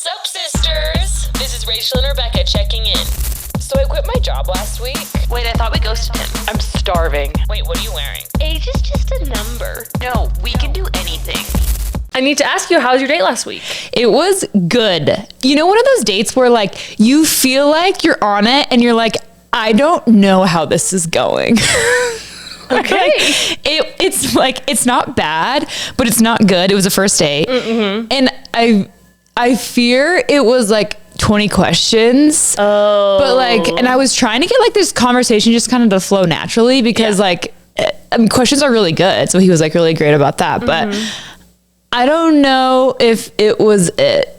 Sup, sisters? This is Rachel and Rebecca checking in. So I quit my job last week. Wait, I thought we ghosted him. I'm starving. Wait, what are you wearing? Age is just a number. No, we can do anything. I need to ask you, how was your date last week? It was good. You know, one of those dates where like you feel like you're on it and you're like, I don't know how this is going. Okay. It's like, it's not bad, but it's not good. It was a first date. Mm-hmm. And I fear it was like 20 questions. Oh. But like, and I was trying to get like this conversation just kind of to flow naturally because like, I mean, questions are really good. So he was like really great about that. But I don't know if it was it.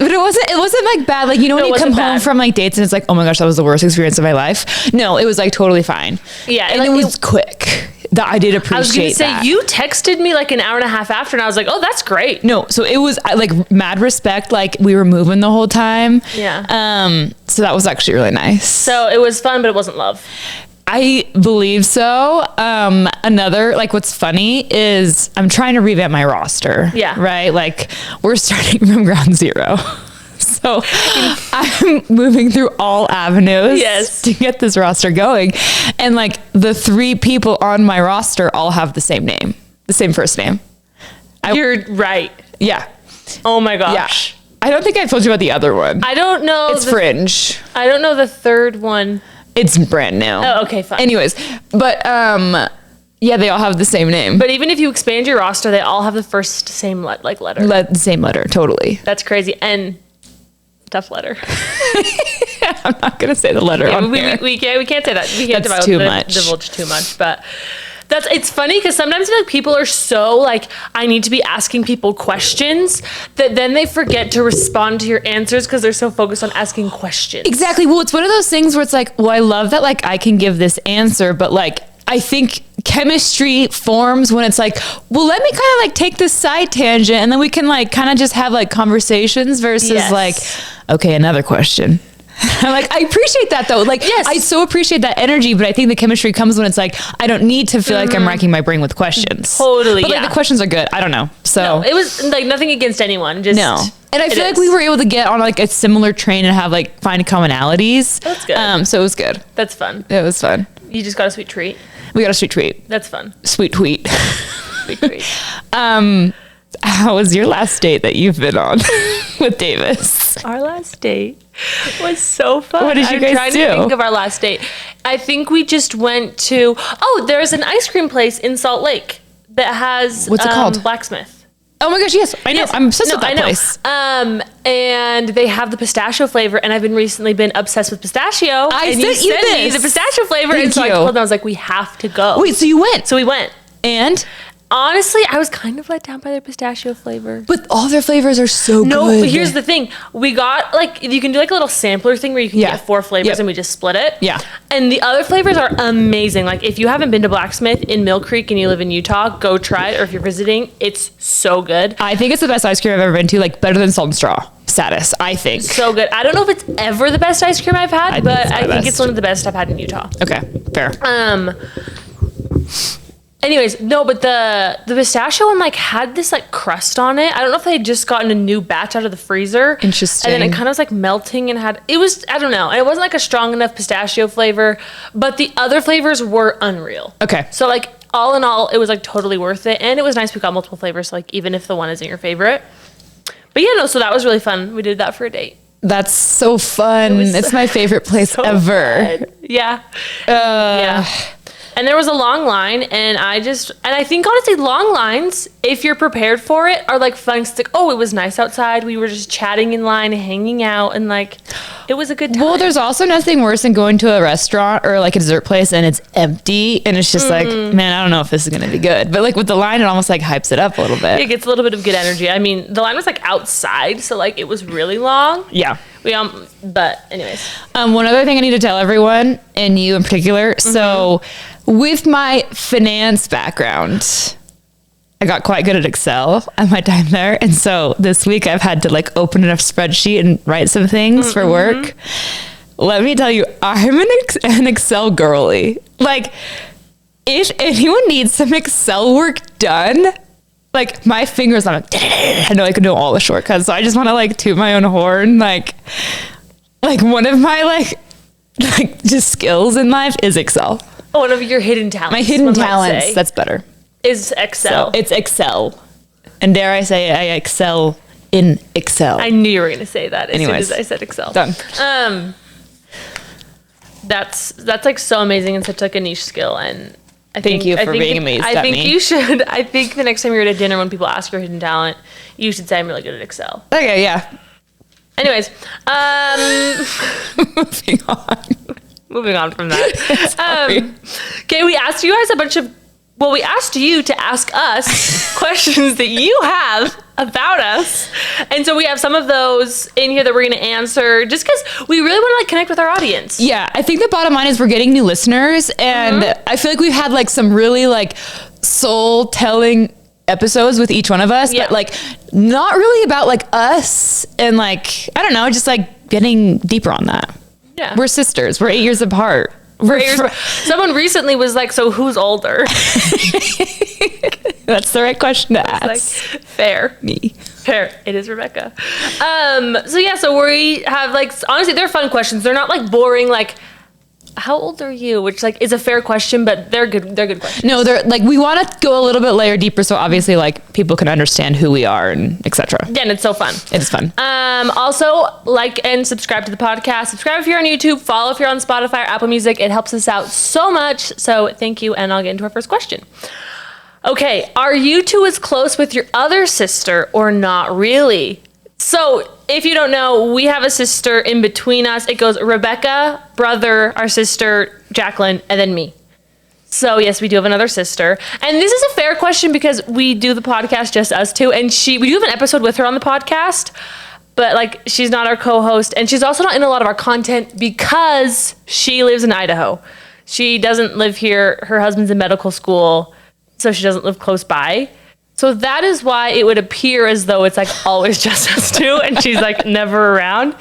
But it wasn't like bad. Like, you know, when you come home from like dates and it's like, oh my gosh, that was the worst experience of my life. No, it was like totally fine. Yeah. And it was quick. That I did appreciate. I was gonna say, you texted me like an hour and a half after and I was like, oh, that's great. No, so it was like mad respect. Like we were moving the whole time. Yeah. So that was actually really nice. So it was fun, but it wasn't love. I believe so. Another, like what's funny is I'm trying to revamp my roster. Yeah. Right? Like we're starting from ground zero. So I'm moving through all avenues to get this roster going. And like the 3 people on my roster all have the same name, the same first name. You're right. Yeah. Oh my gosh. Yeah. I don't think I told you about the other one. I don't know. It's Fringe. I don't know the third one. It's brand new. Oh, okay, fine. Anyways, but yeah, they all have the same name. But even if you expand your roster, they all have the first same letter. The same letter, totally. That's crazy. And tough letter. I'm not gonna say the letter on here. We can't say that. We can't That's too much. Divulge too much, but it's funny because sometimes like people are so like, I need to be asking people questions that then they forget to respond to your answers because they're so focused on asking questions. Exactly. Well, it's one of those things where it's like, well, I love that like I can give this answer, but like I think chemistry forms when it's like, well, let me kind of like take this side tangent and then we can like kind of just have like conversations versus like, okay, another question. I'm like, I appreciate that though. Like, I so appreciate that energy, but I think the chemistry comes when it's like, I don't need to feel like I'm racking my brain with questions. Totally. But like the questions are good. I don't know. So no, it was like nothing against anyone. Just no. And I feel like we were able to get on like a similar train and have like find commonalities. That's good. So it was good. That's fun. It was fun. You just got a sweet treat. We got a sweet tweet. That's fun. Sweet tweet. Sweet tweet. How was your last date that you've been on with Davis? Our last date was so fun. What did you guys do? I'm trying to think of our last date. I think we just went to, there's an ice cream place in Salt Lake that has what's it called? Blacksmith. Oh my gosh, yes. I know. I'm obsessed with that place. And they have the pistachio flavor, and I've recently been obsessed with pistachio. I sent you me the pistachio flavor. Thank and so you. I told them, I was like, we have to go. Wait, so you went? So we went. And? Honestly, I was kind of let down by their pistachio flavor. But all their flavors are so good. No, here's the thing. We got like, you can do like a little sampler thing where you can get 4 flavors and we just split it. Yeah. And the other flavors are amazing. Like if you haven't been to Blacksmith in Mill Creek and you live in Utah, go try it. Or if you're visiting, it's so good. I think it's the best ice cream I've ever been to, like better than Salt and Straw status, I think. So good. I don't know if it's ever the best ice cream I've had, but I think it's one of the best I've had in Utah. Okay, fair. Anyways, no, but the pistachio one like had this like crust on it. I don't know if they had just gotten a new batch out of the freezer. Interesting. And then it kind of was like melting and I don't know. It wasn't like a strong enough pistachio flavor, but the other flavors were unreal. Okay. So like all in all, it was like totally worth it. And it was nice we got multiple flavors, so like even if the one isn't your favorite. But yeah, no, so that was really fun. We did that for a date. That's so fun. It's my favorite place ever. Fun. Yeah. Yeah. And there was a long line, and I think honestly, long lines, if you're prepared for it, are like fun. It's like, it was nice outside. We were just chatting in line, hanging out, and like, it was a good time. Well, there's also nothing worse than going to a restaurant or like a dessert place and it's empty, and it's just like, man, I don't know if this is gonna be good. But like with the line, it almost like hypes it up a little bit. It gets a little bit of good energy. I mean, the line was like outside, so like it was really long. Yeah. But anyways. One other thing I need to tell everyone, and you in particular. So with my finance background, I got quite good at Excel at my time there. And so this week I've had to like open a spreadsheet and write some things for work. Let me tell you, I'm an Excel girly. Like if anyone needs some Excel work done, like my fingers, I'm like, I know I can do all the shortcuts. So I just want to like toot my own horn. Like one of my like just skills in life is Excel. One of your hidden talents. My hidden talents, that's better. Is Excel. So it's Excel. And dare I say I excel in Excel. I knew you were going to say that as Anyways, soon as I said Excel. Done. That's like so amazing and such like a niche skill. And Thank you for being amazed at me. I think you should. I think the next time you're at a dinner when people ask your hidden talent, you should say I'm really good at Excel. Okay, yeah. Anyways, moving on from that. Okay, we asked you guys we asked you to ask us questions that you have about us. And so we have some of those in here that we're going to answer just because we really want to like connect with our audience. Yeah, I think the bottom line is we're getting new listeners, and I feel like we've had like some really like soul telling episodes with each one of us, but like not really about like us and like, I don't know, just like getting deeper on that. Yeah. We're sisters. We're 8 years apart. Someone recently was like, so who's older? That's the right question to ask. Like, fair. Me. Fair. It is Rebecca. So we have like, honestly, they're fun questions. They're not like boring, like, how old are you? Which like is a fair question, but they're good questions. No, they're like, we want to go a little bit layer deeper. So obviously like people can understand who we are and etc. Yeah, and it's so fun. It's fun. Also like and subscribe to the podcast. Subscribe if you're on YouTube, follow if you're on Spotify or Apple Music. It helps us out so much. So thank you. And I'll get into our first question. Okay. Are you two as close with your other sister or not really? So if you don't know, we have a sister in between us. It goes Rebecca, brother, our sister, Jacqueline, and then me. So yes, we do have another sister. And this is a fair question because we do the podcast just us two. And we do have an episode with her on the podcast, but like she's not our co-host. And she's also not in a lot of our content because she lives in Idaho. She doesn't live here. Her husband's in medical school, so she doesn't live close by. So that is why it would appear as though it's like always just us two and she's like never around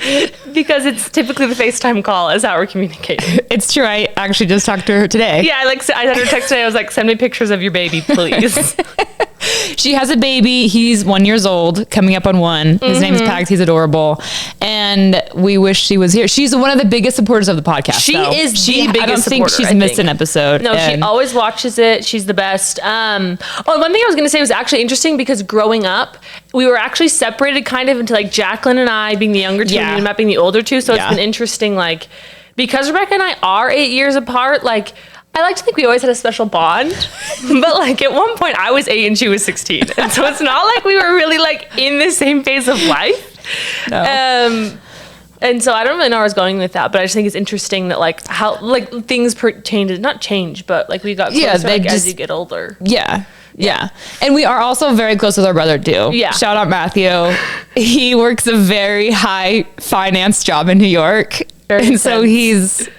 because it's typically the FaceTime call is how we're communicating. It's true. I actually just talked to her today. Yeah, I sent her a text today. I was like, send me pictures of your baby, please. She has a baby. He's 1 year old, coming up on 1. His name's Pax. He's adorable. And we wish she was here. She's one of the biggest supporters of the podcast. She is the biggest supporter. I don't think she's missed an episode. No, she always watches it. She's the best. One thing I was going to say was actually interesting because growing up, we were actually separated kind of into like Jacqueline and I being the younger two and Matt being the older two. So it's been interesting, like, because Rebecca and I are 8 years apart, like, I like to think we always had a special bond, but like at one point I was 8 and she was 16. And so it's not like we were really like in the same phase of life. No. And so I don't really know where I was going with that, but I just think it's interesting that like how like things not change, but like we got closer as you get older. Yeah. Yeah. And we are also very close with our brother too. Yeah. Shout out Matthew. He works a very high finance job in New York. And so he's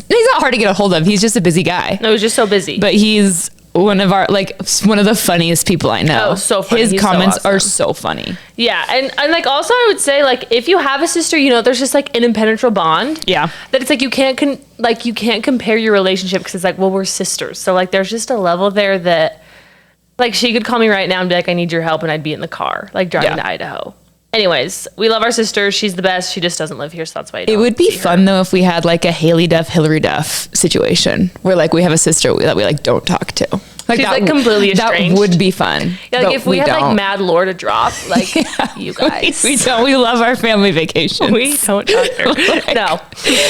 not hard to get a hold of. He's just a busy guy. No, he's just so busy. But he's one of the funniest people I know. Oh, so funny. His comments are so funny. Yeah. And like also I would say like if you have a sister, you know, there's just like an impenetrable bond. Yeah. That it's like you can't compare your relationship because it's like, well, we're sisters. So like there's just a level there that like she could call me right now and be like, I need your help, and I'd be in the car like driving to Idaho. Anyways, we love our sister. She's the best. She just doesn't live here, so that's why I don't. It would be fun though if we had like a Haley Duff, Hillary Duff situation where like we have a sister that we like don't talk to. Like she's like completely estranged. That would be fun. Yeah, like if we had like Mad Lore to drop, like you guys. We don't. We love our family vacations. We don't talk to her. No,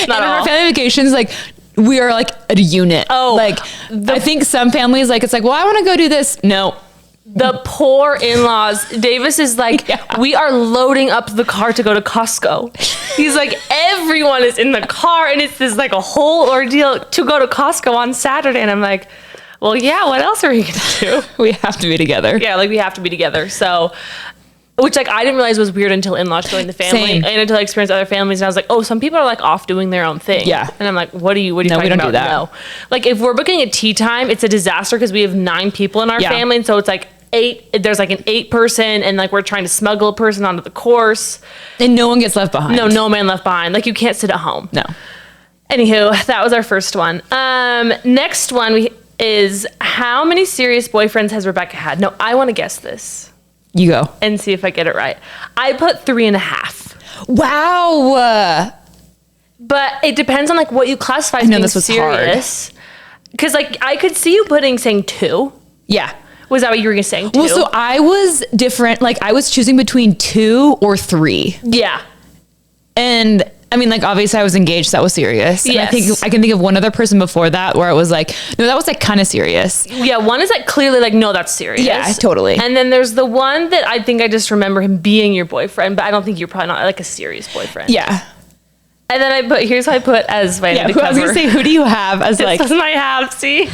not all. Our family vacations, like we are like a unit. Oh, like I think some families like it's like, well, I want to go do this. No. The poor in-laws. Davis is like, we are loading up the car to go to Costco. He's like, everyone is in the car, and it's this like a whole ordeal to go to Costco on Saturday. And I'm like, well, yeah, what else are we gonna do? We have to be together. Yeah, like we have to be together. So, which like I didn't realize was weird until in-laws joined the family. Same. And until I experienced other families, and I was like, oh, some people are like off doing their own thing. Yeah. And I'm like, what are you no, talking we don't about? Do that. No. Like if we're booking a tea time, it's a disaster because we have 9 people in our family, and so it's like 8. There's like an 8 person, and like we're trying to smuggle a person onto the course, and no one gets left behind. No man left behind. Like you can't sit at home. No. Anywho, that was our first one. Next one, is how many serious boyfriends has Rebecca had? No, I want to guess this You go. and see if I get it right. I put 3.5. Wow. But it depends on like what you classify as know being this was serious. Because like I could see you saying 2. Yeah. Was that what you were saying? 2? Well, so I was different. Like I was choosing between 2 or 3. Yeah. And I mean, like obviously I was engaged. So that was serious. And Yes. I can think of one other person before that where it was like, no, that was like kind of serious. Yeah, one is like clearly like, no, that's serious. Yeah, totally. And then there's the one that I think I just remember him being your boyfriend, but I don't think you're probably not like a serious boyfriend. Yeah. And then here's what I put as my Yeah. I was going to say, who do you have as like, this is my half-see.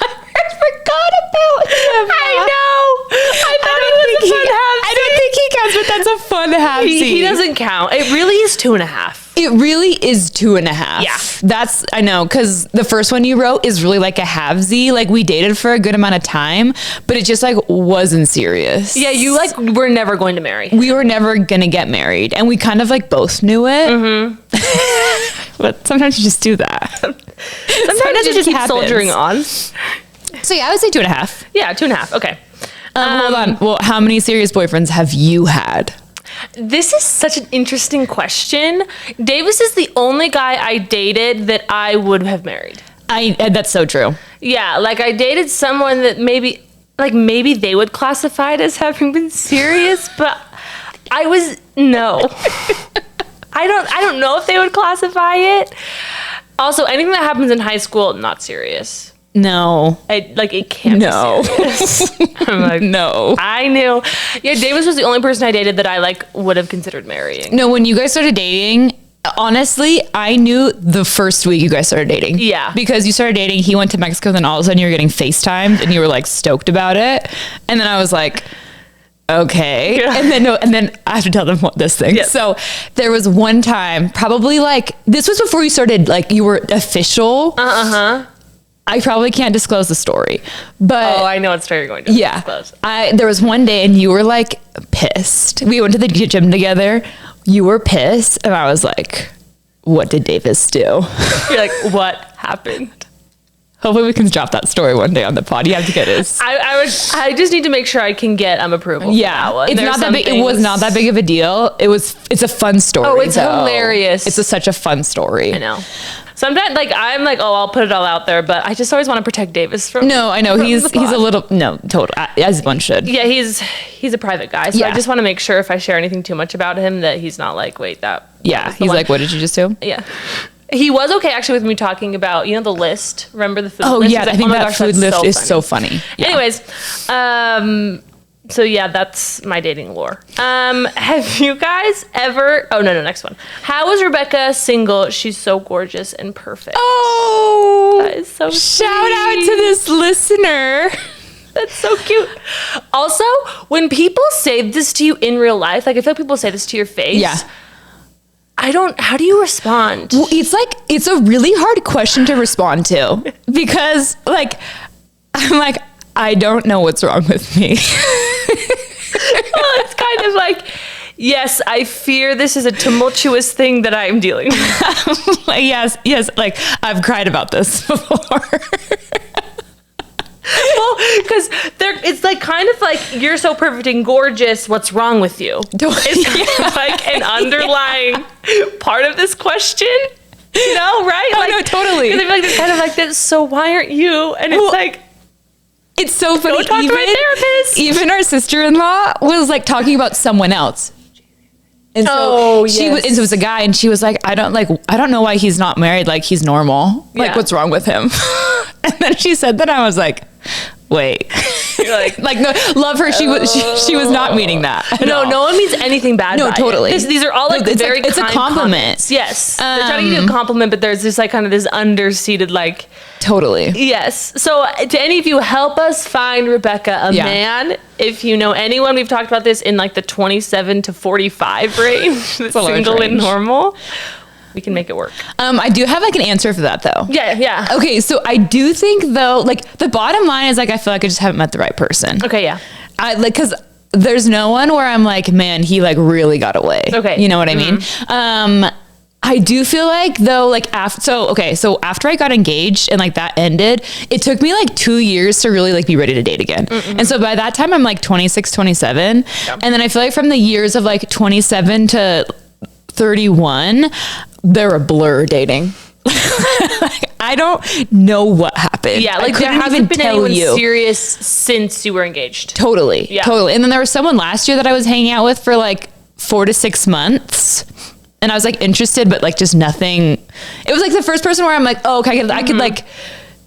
I forgot about him. I know. I thought he was a fun half-see. I don't think he counts, but that's a fun half. He doesn't count. It really is 2.5. It really is 2.5. Yeah. That's, I know, because the first one you wrote is really like a halvesy. Like we dated for a good amount of time, but it just like wasn't serious. Yeah, you like were never going to marry. We were never going to get married. And we kind of like both knew it. Mm-hmm. But sometimes you just do that. Sometimes you just keep happens. soldiering on. So yeah, I would say 2.5. Yeah, 2.5. Okay. Hold on. Well, how many serious boyfriends have you had? This is such an interesting question. Davis is the only guy I dated that I would have married. That's so true. Yeah, like I dated someone that maybe they would classify it as having been serious, but no. I don't know if they would classify it. Also, anything that happens in high school, not serious. No. It can't No. be serious. I'm like, No. I knew. Yeah, Davis was the only person I dated that I like would have considered marrying. No, when you guys started dating, honestly, I knew the first week you guys started dating. Yeah. Because you started dating, he went to Mexico, then all of a sudden you were getting FaceTimed and you were like stoked about it. And then I was like, okay. Yeah. And then I have to tell them this thing. Yes. So there was one time, probably like, this was before you started, like you were official. I probably can't disclose the story, but I know what story you're going to yeah, disclose. there was one day and you were like pissed. We went to the gym together. You were pissed. And I was like, what did Davis do? You're like, what happened? Hopefully we can drop that story one day on the pod. You have to get his. I just need to make sure I can get approval. Yeah, for that one. it's There's not that some big. It was things- not that big of a deal. It's a fun story. Oh, it's though. hilarious. It's such a fun story. I know. Sometimes, like I'm like, oh, I'll put it all out there, but I just always want to protect Davis from. No, I know from he's the pod. a little total as one should. Yeah, he's a private guy, so I Yeah. just want to make sure if I share anything too much about him that he's not like, wait, that. Yeah, was the he's one. like, what did you just do? Yeah. He was okay actually with me talking about, the list. Remember the food Oh list? yeah, He's like, I think "Oh my that gosh, food that's lift is so funny. Yeah. Anyways, so yeah, that's my dating lore. Have you guys ever? Oh no, next one. How is Rebecca single? She's so gorgeous and perfect. Oh, That is so shout out sweet. to this listener. That's so cute. Also, when people say this to you in real life, like I feel like people say this to your face. Yeah. How do you respond? Well, it's a really hard question to respond to because like, I'm like, I don't know what's wrong with me. Well, it's kind of like, yes, I fear this is a tumultuous thing that I am dealing with. Like, yes, like I've cried about this before. Well, because it's like kind of like you're so perfect and gorgeous. What's wrong with you? It's kind of like an underlying part of this question, right? Oh, no, totally. Because I feel like it's kind of like this. So why aren't you? And it's Well, like, It's so funny. go talk to my therapist. Even our sister-in-law was like talking about someone else. And so and so it was a guy and she was like, I don't know why he's not married. Like he's normal. Like Yeah. what's wrong with him? And then she said that I was like, wait. You're like, No, love her. She was not meaning that. at all. no one means anything bad. No, by totally. It. These are all like it's very it's a kind compliment. comments. Yes, they're trying to give you a compliment, but there's this like kind of this underseated like. Totally. Yes. So to any of you, help us find Rebecca a Yeah. man. If you know anyone, we've talked about this in like the 27 to 45 range. That's a large single and range. normal. We can make it work. I do have like an answer for that though. Yeah. Okay, so I do think though, like the bottom line is like I feel like I just haven't met the right person. Okay. Yeah. I like because there's no one where I'm like, man, he like really got away. Okay. You know what I mean? I do feel like though, like so after I got engaged and like that ended, it took me like 2 years to really like be ready to date again. And so by that time I'm like 26, 27. And then I feel like from the years of like 27 to 31, they're a blur dating. Like, I don't know what happened. Yeah, like there hasn't been anyone serious since you were engaged. Totally. And then there was someone last year that I was hanging out with for like 4 to 6 months. And I was like interested, but like just nothing. It was like the first person where I'm like, oh, okay, I could like,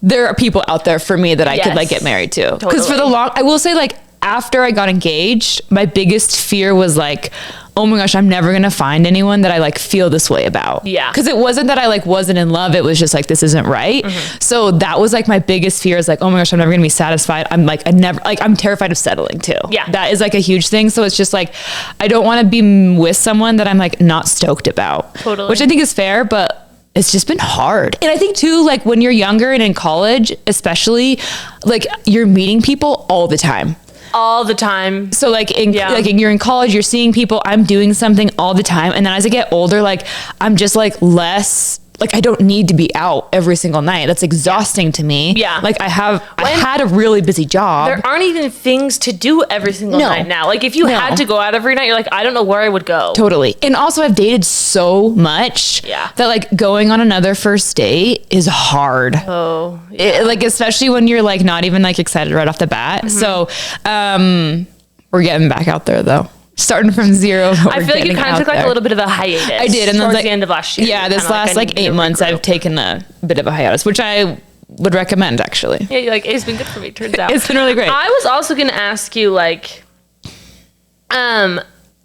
there are people out there for me that I could like get married to. Because for the I will say like after I got engaged, my biggest fear was like, oh my gosh, I'm never going to find anyone that I like feel this way about. Yeah. Because it wasn't that I like wasn't in love. It was just like, this isn't right. So that was like my biggest fear is like, oh my gosh, I'm never going to be satisfied. I'm like, I'm terrified of settling too. Yeah. That is like a huge thing. So it's just like, I don't want to be with someone that I'm like not stoked about. Totally. Which I think is fair, but it's just been hard. And I think too, like when you're younger and in college, especially like you're meeting people all the time. All the time. So like you're in college, you're seeing people, I'm doing something all the time. And then as I get older, like I'm just like less, like I don't need to be out every single night. That's exhausting to me. Yeah. Like I had a really busy job. There aren't even things to do every single night now. Like if you had to go out every night, you're like, I don't know where I would go. Totally. And also I've dated so much that like going on another first date is hard. Oh, yeah. Like, especially when you're like not even like excited right off the bat. So, we're getting back out there though. Starting from zero. I feel like you kind of took like a little bit of a hiatus. I did. And then towards like the end of last year. Yeah. This last like 8 months, I've taken a bit of a hiatus, which I would recommend actually. Yeah. Like it's been good for me. Turns out it's been really great. I was also going to ask you like,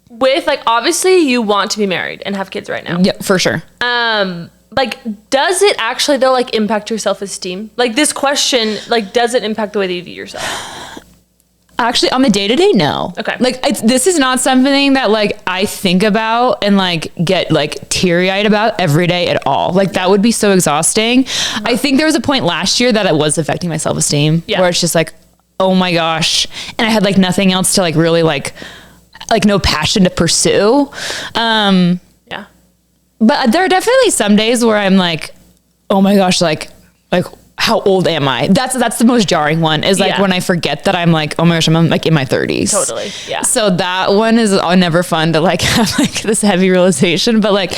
with like, obviously you want to be married and have kids right now. Yeah, for sure. Like, does it actually though, like impact your self-esteem? Like this question, like, does it impact the way that you view yourself? Actually, on the day-to-day, no. Okay. Like, this is not something that, like, I think about and, like, get, like, teary-eyed about every day at all. Like, that would be so exhausting. I think there was a point last year that it was affecting my self-esteem. Yeah. Where it's just, like, oh, my gosh. And I had, like, nothing else to, like, really, like no passion to pursue. Yeah. But there are definitely some days where I'm, like, oh, my gosh, like how old am I? That's the most jarring one is like when I forget that I'm like, oh my gosh, I'm like in my 30s. Totally. Yeah. So that one is never fun to like have like this heavy realization, but like,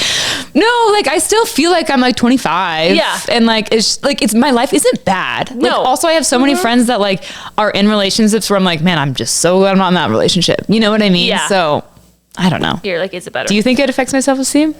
no, like I still feel like I'm like 25. Yeah. And like, it's my life isn't bad. No. Like, also I have so many friends that like are in relationships where I'm like, man, I'm just so glad I'm not in that relationship. You know what I mean? Yeah. So I don't know. You're like, is it better? Do you think it affects my self-esteem?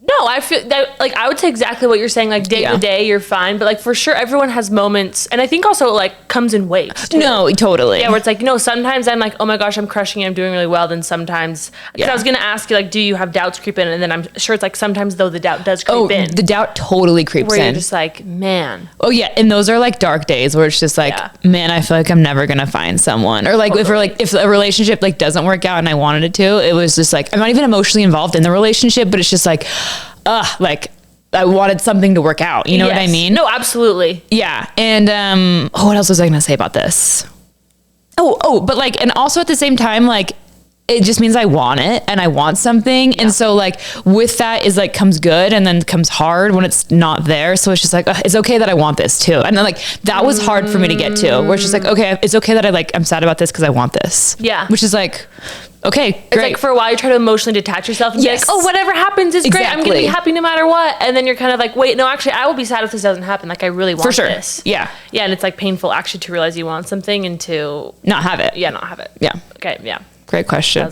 No, I feel that like I would say exactly what you're saying. Like day to day, you're fine, but like for sure, everyone has moments, and I think also like comes in waves. Too. No, totally. Yeah, where it's like sometimes I'm like, oh my gosh, I'm crushing it, I'm doing really well. Then sometimes, because I was gonna ask you like, do you have doubts creep in? And then I'm sure it's like sometimes though the doubt does creep in. The doubt totally creeps where in. You're just like, man. Oh yeah, and those are like dark days where it's just like, man, I feel like I'm never gonna find someone. Or like if a relationship like doesn't work out and I wanted it to, it was just like I'm not even emotionally involved in the relationship, but it's just like. Like I wanted something to work out. You know what I mean? No, absolutely. Yeah. And, what else was I going to say about this? But like, and also at the same time, like, it just means I want it and I want something. Yeah. And so like with that is like comes good and then comes hard when it's not there. So it's just like, it's okay that I want this too. And then like, that was hard for me to get to where it's just like, okay, it's okay that I'm sad about this because I want this. Yeah. Which is like, okay, great. It's like for a while you try to emotionally detach yourself and be like, oh, whatever happens is great. I'm going to be happy no matter what. And then you're kind of like, wait, no, actually I will be sad if this doesn't happen. Like I really want this. Yeah. Yeah. And it's like painful actually to realize you want something and to not have it. Yeah. Not have it. Yeah. Okay. Yeah. Great question. That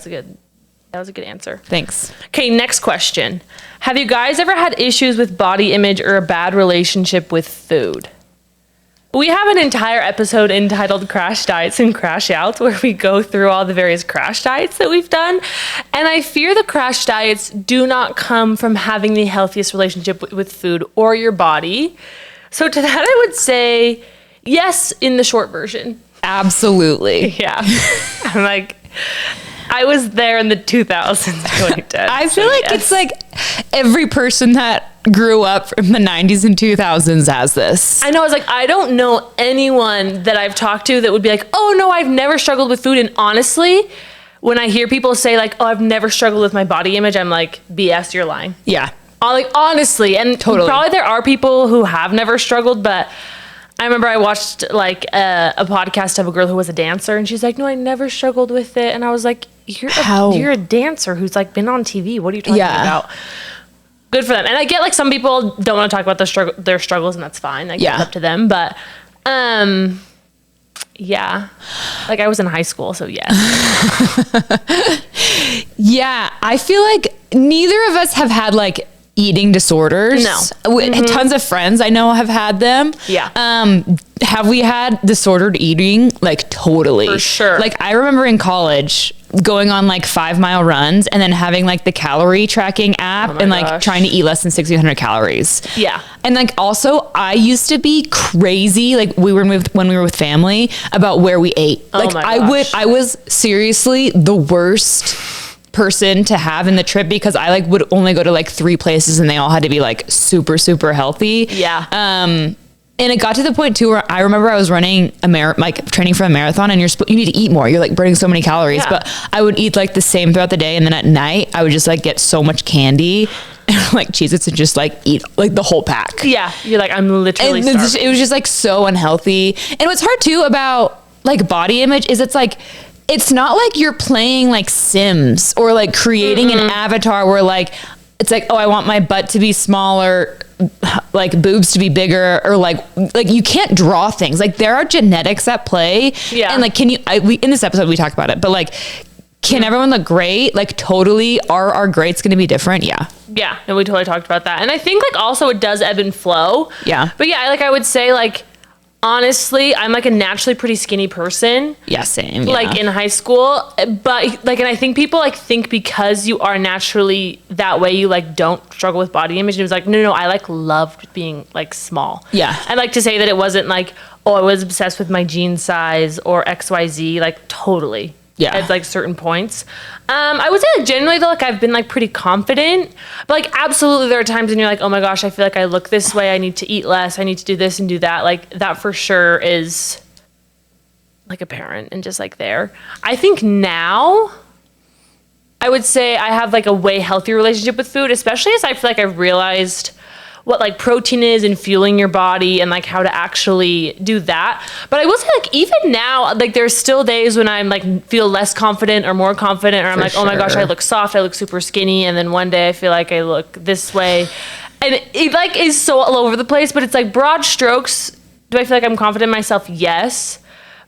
was a good answer. Thanks. Okay. Next question. Have you guys ever had issues with body image or a bad relationship with food? We have an entire episode entitled Crash Diets and Crash Outs where we go through all the various crash diets that we've done. And I fear the crash diets do not come from having the healthiest relationship with food or your body. So to that, I would say yes in the short version. Absolutely. Yeah. I'm like, I was there in the 2000s going dead. I feel like it's like every person that grew up in the 90s and 2000s has this. I know. I was like, I don't know anyone that I've talked to that would be like, oh no, I've never struggled with food. And honestly, when I hear people say like, oh, I've never struggled with my body image, I'm like, BS, you're lying. Yeah. Like, honestly, and Totally. probably there are people who have never struggled, but I remember I watched like a podcast of a girl who was a dancer, and she's like, no, I never struggled with it. And I was like, you're a dancer who's like been on TV. What are you talking about? Good for them. And I get like some people don't want to talk about their struggles, and that's fine. Like, it's up to them. But yeah, like I was in high school, so yeah. Yeah, I feel like neither of us have had like eating disorders. No. Tons of friends I know have had them. Yeah. Have we had disordered eating? Like totally. For sure. Like I remember in college going on like 5-mile runs and then having like the calorie tracking app and like trying to eat less than 600 calories. Yeah. And like also I used to be crazy. Like when we were with family about where we ate. Like I was seriously the worst person to have in the trip because I like would only go to like 3 places and they all had to be like super, super healthy. Yeah. And it got to the point too where I remember I was running like training for a marathon, and you need to eat more. You're like burning so many calories, but I would eat like the same throughout the day. And then at night I would just like get so much candy and like Cheez-Its and just like eat like the whole pack. Yeah. You're like, I'm literally starving. It was just like so unhealthy. And what's hard too about like body image is it's not like you're playing like Sims or like creating an avatar where like, it's like, oh, I want my butt to be smaller, like boobs to be bigger, or like you can't draw things. Like there are genetics at play. Yeah. And like, in this episode we talk about it, but like, can everyone look great? Like totally, are our greats going to be different? Yeah. Yeah. And we totally talked about that. And I think like also it does ebb and flow. Yeah. But yeah, like I would say like, honestly, I'm like a naturally pretty skinny person. Yeah, same. Yeah. Like in high school, but like, and I think people like think because you are naturally that way, you like don't struggle with body image. And it was like, no, I like loved being like small. Yeah. I like to say that it wasn't like, oh, I was obsessed with my jean size or XYZ, like totally. Yeah. At like certain points. I would say like generally though, like I've been like pretty confident, but like absolutely there are times when you're like, oh my gosh, I feel like I look this way. I need to eat less. I need to do this and do that. Like that for sure is like apparent and just like there. I think now I would say I have like a way healthier relationship with food, especially as I feel like I've realized what like protein is and fueling your body and like how to actually do that. But I will say like even now, like there's still days when I'm like feel less confident or more confident, or I'm like, oh my gosh, I look soft, I look super skinny. And then one day I feel like I look this way. And it like is so all over the place, but it's like broad strokes. Do I feel like I'm confident in myself? Yes.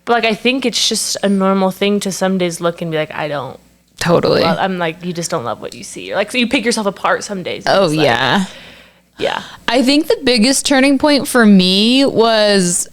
But like, I think it's just a normal thing to some days look and be like, I don't. Totally. I'm like, you just don't love what you see. Or like, so you pick yourself apart some days. Oh like, yeah. Yeah. I think the biggest turning point for me was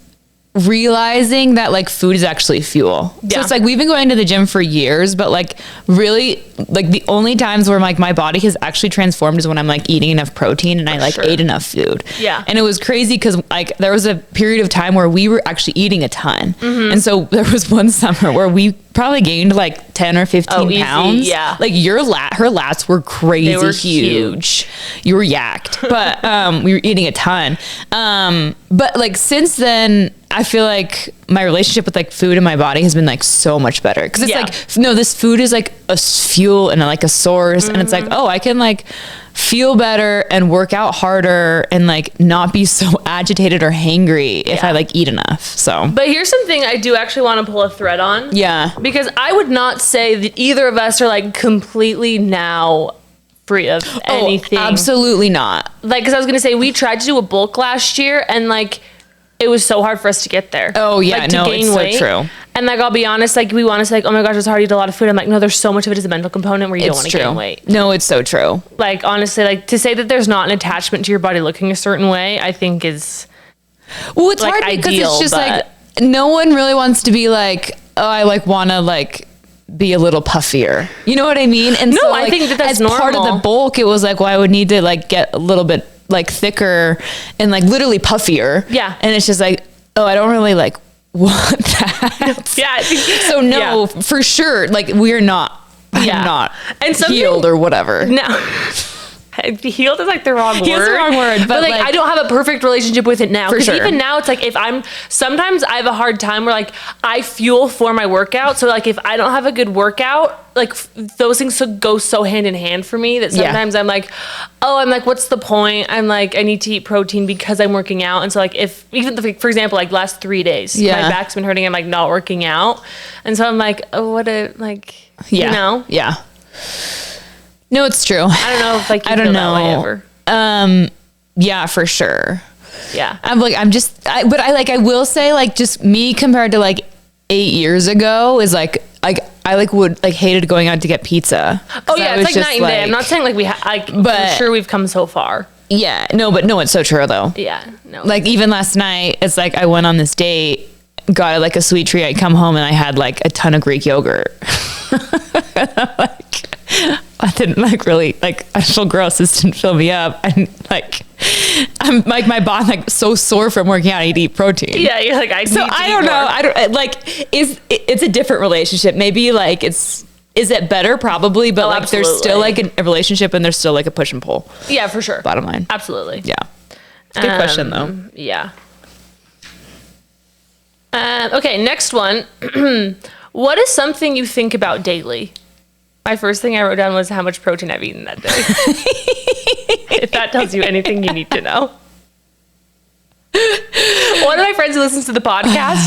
realizing that like food is actually fuel. Yeah. So it's like we've been going to the gym for years, but like really like the only times where like my body has actually transformed is when I'm like eating enough protein and I like ate enough food. Yeah. And it was crazy because like there was a period of time where we were actually eating a ton. And so there was one summer where we probably gained like 10 or 15 pounds. Yeah. Like her lats were crazy. They were huge. You were yacked, but we were eating a ton. But like since then, I feel like my relationship with like food and my body has been like so much better. Cause it's like, no, this food is like a fuel and like a source. And it's like, oh, I can like feel better and work out harder and like not be so agitated or hangry if I like eat enough. So, but here's something I do actually want to pull a thread on. Yeah. Because I would not say that either of us are like completely now free of anything. Absolutely not. Like, cause I was going to say, we tried to do a bulk last year and like, it was so hard for us to get there. Oh yeah, like, to no, gain it's weight. so true. And like, I'll be honest, like we want to say like, oh my gosh, it's hard to eat a lot of food. I'm like, no, there's so much of it is a mental component where you don't want to gain weight. No, it's so true. Like honestly, like to say that there's not an attachment to your body looking a certain way, I think is well, it's like, hard because ideal, it's just like no one really wants to be like, oh, I like want to like be a little puffier. You know what I mean? And no, so, I like, think that's as normal. Part of the bulk, it was like, well, I would need to like get a little bit like thicker and like literally puffier. Yeah. And it's just like, oh, I don't really like want that. Yeah. So no, for sure. Like we're not, I'm not and healed or whatever. No. healed is like the wrong word. Healed's the wrong word, but like I don't have a perfect relationship with it now. For sure. Even now, it's like sometimes I have a hard time where like I fuel for my workout. So like if I don't have a good workout, like those things go so hand in hand for me that sometimes I'm like, what's the point? I'm like, I need to eat protein because I'm working out. And so like for example, like last 3 days, my back's been hurting. I'm like not working out. And so I'm like, you know? Yeah. No, it's true. I don't know if like you feel that way ever. Yeah, for sure. Yeah. I will say like just me compared to like 8 years ago is like I hated going out to get pizza. Oh yeah, it's like night and day. I'm not saying like I'm sure we've come so far. Yeah, no, it's so true though. Yeah, no. Like even last night, it's like I went on this date, got like a sweet treat. I come home and I had like a ton of Greek yogurt. Like I didn't like really like. I feel gross. This didn't fill me up. And like I'm like my body like so sore from working out. I need to eat protein. Yeah, you're like I don't know. I don't like. It's a different relationship. Maybe like is it better? Probably, but like absolutely. There's still like a relationship and there's still like a push and pull. Yeah, for sure. Bottom line. Absolutely. Yeah. It's a good question though. Yeah. Okay, next one. What is something you think about daily? My first thing I wrote down was how much protein I've eaten that day. If that tells you anything you need to know. One of my friends who listens to the podcast,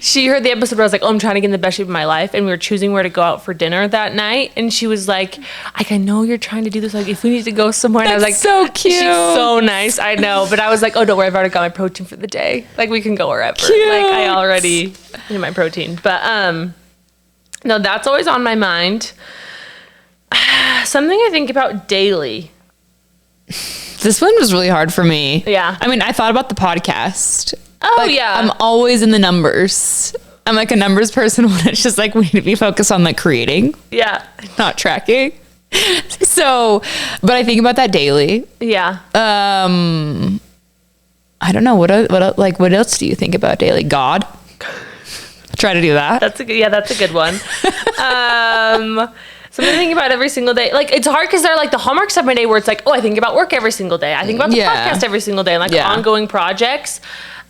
she heard the episode where I was like, I'm trying to get in the best shape of my life. And we were choosing where to go out for dinner that night. And she was like, I know you're trying to do this. Like, if we need to go somewhere. And I was like, so cute. She's so nice. I know. But I was like, oh, don't worry. I've already got my protein for the day. Like, we can go wherever. Cute. Like, I already need my protein. But, no, that's always on my mind. Something I think about daily. This one was really hard for me. Yeah. I mean, I thought about the podcast. Oh, like, yeah. I'm always in the numbers. I'm like a numbers person when it's just like we need to be focused on like creating. Yeah. Not tracking. So, but I think about that daily. Yeah. I don't know. What else do you think about daily? God? Try to do that. That's a good one. Something I think about every single day. Like, it's hard because they're like the hallmarks of my day where it's like, oh, I think about work every single day. I think about the podcast every single day and like ongoing projects.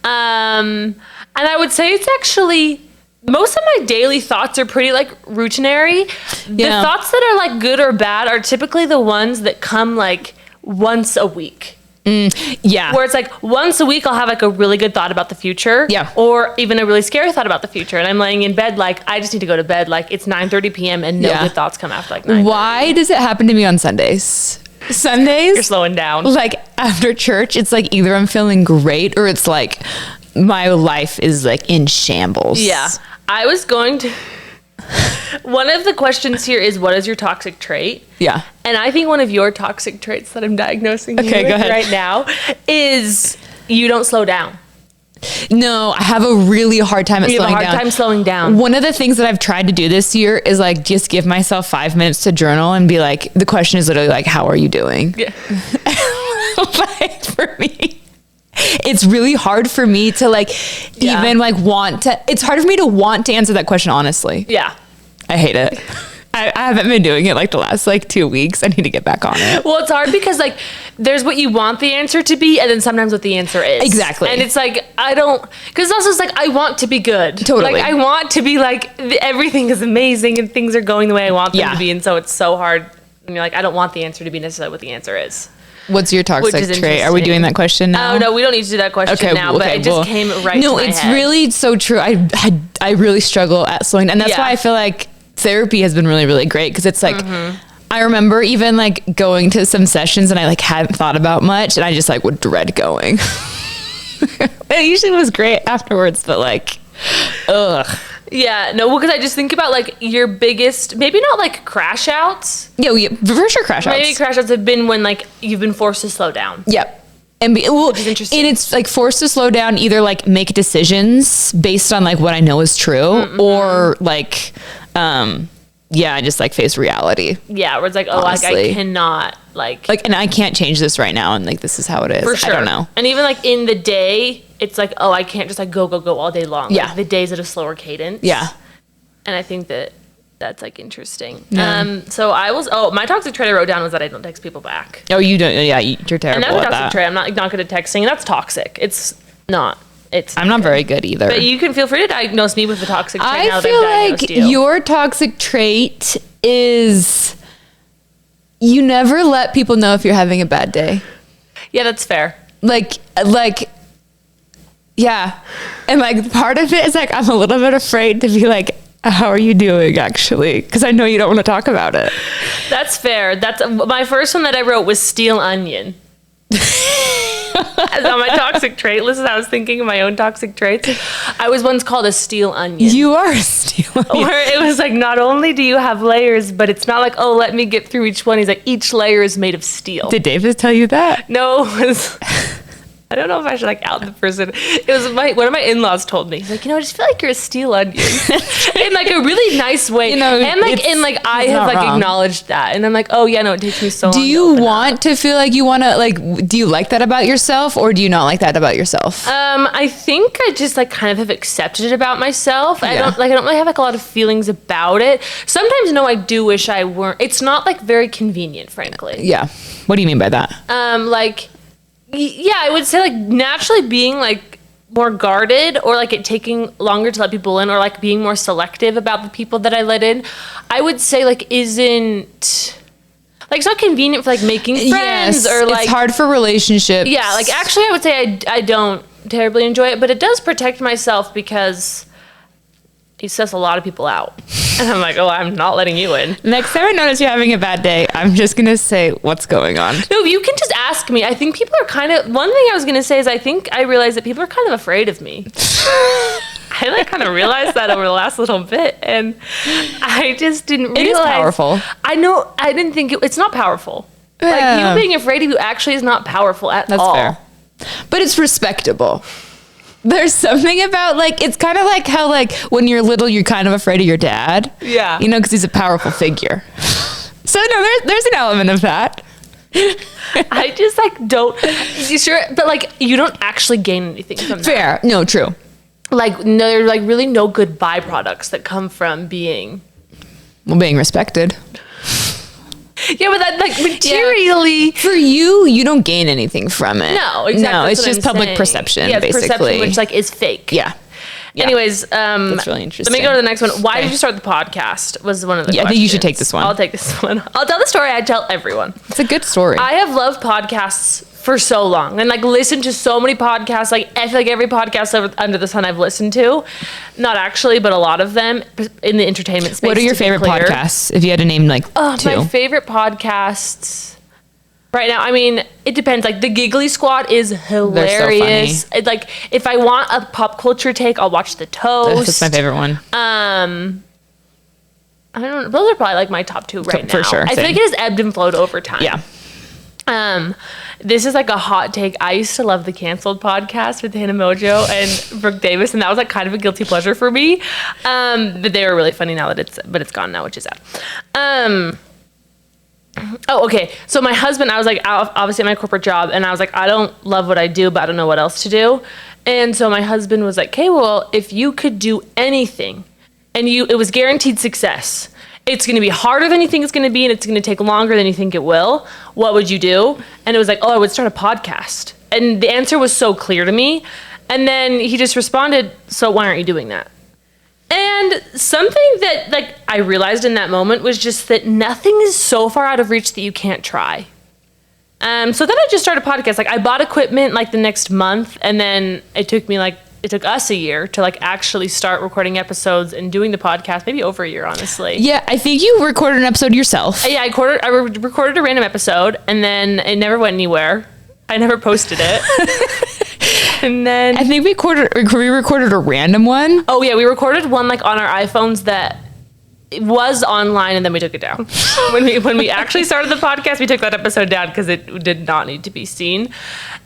And I would say it's actually, most of my daily thoughts are pretty like routinary. The thoughts that are like good or bad are typically the ones that come like once a week. Yeah. Where it's like once a week I'll have like a really good thought about the future. Yeah. Or even a really scary thought about the future. And I'm laying in bed like, I just need to go to bed. Like it's 9:30 p.m. and no good thoughts come after like 9:30. Why does it happen to me on Sundays? You're slowing down. Like after church, it's like either I'm feeling great or it's like my life is like in shambles. Yeah. I was going to... One of the questions here is, what is your toxic trait? Yeah. And I think one of your toxic traits that I'm diagnosing you go with ahead. right now is you don't slow down. No, I have a really hard time You have a hard time slowing down. One of the things that I've tried to do this year is like just give myself 5 minutes to journal and be like, the question is literally like, how are you doing? Yeah. Like for me, it's really hard for me to like even like want to, it's hard for me to want to answer that question honestly. Yeah. I hate it. I haven't been doing it like the last like 2 weeks. I need to get back on it. Well, it's hard because like there's what you want the answer to be and then sometimes what the answer is. Exactly. And it's like, I don't, because it's also it's like, I want to be good. Totally. Like I want to be like, everything is amazing and things are going the way I want them to be. And so it's so hard. And you're like, I don't want the answer to be necessarily what the answer is. What's your toxic trait? Are we doing that question now? Oh, no, we don't need to do that question now, but it just came right to my head. No, it's really so true. I really struggle at slowing down. And that's why I feel like therapy has been really, really great. Because it's like, I remember even like going to some sessions and I like hadn't thought about much and I just like would dread going. It usually was great afterwards, but like, ugh. Yeah, no, because I just think about like your biggest, maybe not like crash outs. Yeah, for sure crash outs. Maybe crash outs have been when like you've been forced to slow down. Yep. And which is interesting. And it's like forced to slow down, either like make decisions based on like what I know is true or like, I just like face reality. Yeah, where it's like, oh, honestly. Like I cannot like, and I can't change this right now. And like, this is how it is. For sure. I don't know. And even like in the day, it's like, oh, I can't just like go all day long. Yeah. Like, the days at a slower cadence. Yeah. And I think that that's like interesting. Yeah. So my toxic trait I wrote down was that I don't text people back. Oh, you don't. Yeah, you're terrible And that's a at toxic that. trait. I'm not good at texting, and that's toxic. It's not. I'm not very good either. But you can feel free to diagnose me with the toxic trait now I that I've feel diagnosed like you. your toxic trait is you never let people know if you're having a bad day. Yeah, that's fair. Like, yeah. And like part of it is like, I'm a little bit afraid to be like, how are you doing actually? Because I know you don't want to talk about it. That's fair. That's my first one that I wrote was steel onion. As on my toxic trait list, I was thinking of my own toxic traits. I was once called a steel onion. You are a steel onion. Where it was like, not only do you have layers, but it's not like, oh, let me get through each one. He's like, each layer is made of steel. Did David tell you that? No, it was, I don't know if I should like out the person. It was one of my in-laws told me. He's like, I just feel like you're a steel onion. In like a really nice way. And like I have like acknowledged that. And I'm like, oh yeah, no, it takes me so long. Do you want to feel like you want to like, do you like that about yourself or do you not like that about yourself? I think I just like kind of have accepted it about myself. Yeah. I don't really have like a lot of feelings about it. Sometimes no, I do wish I weren't. It's not like very convenient, frankly. Yeah. What do you mean by that? Yeah, I would say like naturally being like more guarded or like it taking longer to let people in or like being more selective about the people that I let in, I would say like isn't like it's not convenient for like making friends or like it's hard for relationships. Yeah, like actually I would say I don't terribly enjoy it, but it does protect myself because it sets a lot of people out. And I'm like, oh, I'm not letting you in. Next time I notice you're having a bad day, I'm just going to say, what's going on? No, you can just ask me. I think people are one thing I was going to say is I think I realized that people are kind of afraid of me. I like kind of realized that over the last little bit. And I just didn't realize. It is powerful. I know. I didn't think it's not powerful. Yeah. Like you being afraid of you actually is not powerful at all. That's fair. But it's respectable. There's something about like, it's kind of like how like when you're little, you're kind of afraid of your dad. Yeah. Because he's a powerful figure. So no, there's an element of that. I just like don't, you sure? But like you don't actually gain anything from that. Fair. No, true. Like no, there's like really no good byproducts that come from being. Well, being respected. Yeah, but that like materially. Yeah. For you don't gain anything from it. No, exactly. No, it's what just I'm public saying. perception, Yeah, it's basically. perception, which like is fake. Yeah. Anyways, that's really interesting. Let me go to the next one. Why did you start the podcast? Was one of the questions. I think you should take this one. I'll take this one. I'll tell the story I tell everyone. It's a good story. I have loved podcasts for so long and like listened to so many podcasts. Like I feel like every podcast under the sun I've listened to, not actually, but a lot of them in the entertainment space. What are your favorite podcasts? If you had to name like two. My favorite podcasts right now, I mean, it depends. Like the Giggly Squad is hilarious. They're so Like if I want a pop culture take, I'll watch The Toast. That's my favorite one. I don't know. Those are probably like my top two right now. For sure. I feel like it has ebbed and flowed over time. Yeah. This is like a hot take. I used to love the Canceled podcast with Hannah Mojo and Brooke Davis, and that was like kind of a guilty pleasure for me. But they were really funny now that it's gone now, which is sad. Oh, okay. So my husband, I was like, obviously at my corporate job, and I was like, I don't love what I do, but I don't know what else to do. And so my husband was like, okay, well, if you could do anything, and it was guaranteed success. It's going to be harder than you think it's going to be, and it's going to take longer than you think it will. What would you do? And it was like, oh, I would start a podcast. And the answer was so clear to me. And then he just responded, so why aren't you doing that? And something that like I realized in that moment was just that nothing is so far out of reach that you can't try. So then I just started a podcast. Like I bought equipment like the next month, and then it took us a year to like actually start recording episodes and doing the podcast, maybe over a year, honestly. Yeah, I think you recorded an episode yourself. Yeah, I recorded a random episode, and then it never went anywhere. I never posted it. And then I think we recorded a random one. Oh yeah, we recorded one like on our iPhones that it was online, and then we took it down. when we actually started the podcast, we took that episode down because it did not need to be seen.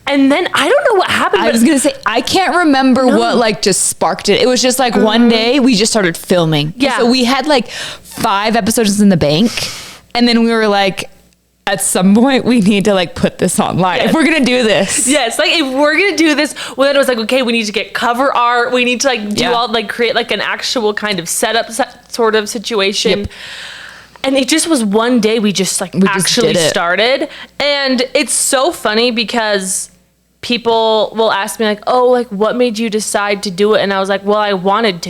And then I don't know what happened. I was gonna say I can't remember what like just sparked it. It was just like one day we just started filming. Yeah. So we had like 5 episodes in the bank, and then we were like, at some point we need to like put this online. Yes. If we're going to do this. Yes. Like if we're going to do this, well, then it was like, okay, we need to get cover art. We need to like do all like create like an actual kind of setup sort of situation. Yep. And it just was one day we just like actually started. And it's so funny because people will ask me like, oh, like what made you decide to do it? And I was like, well, I wanted to.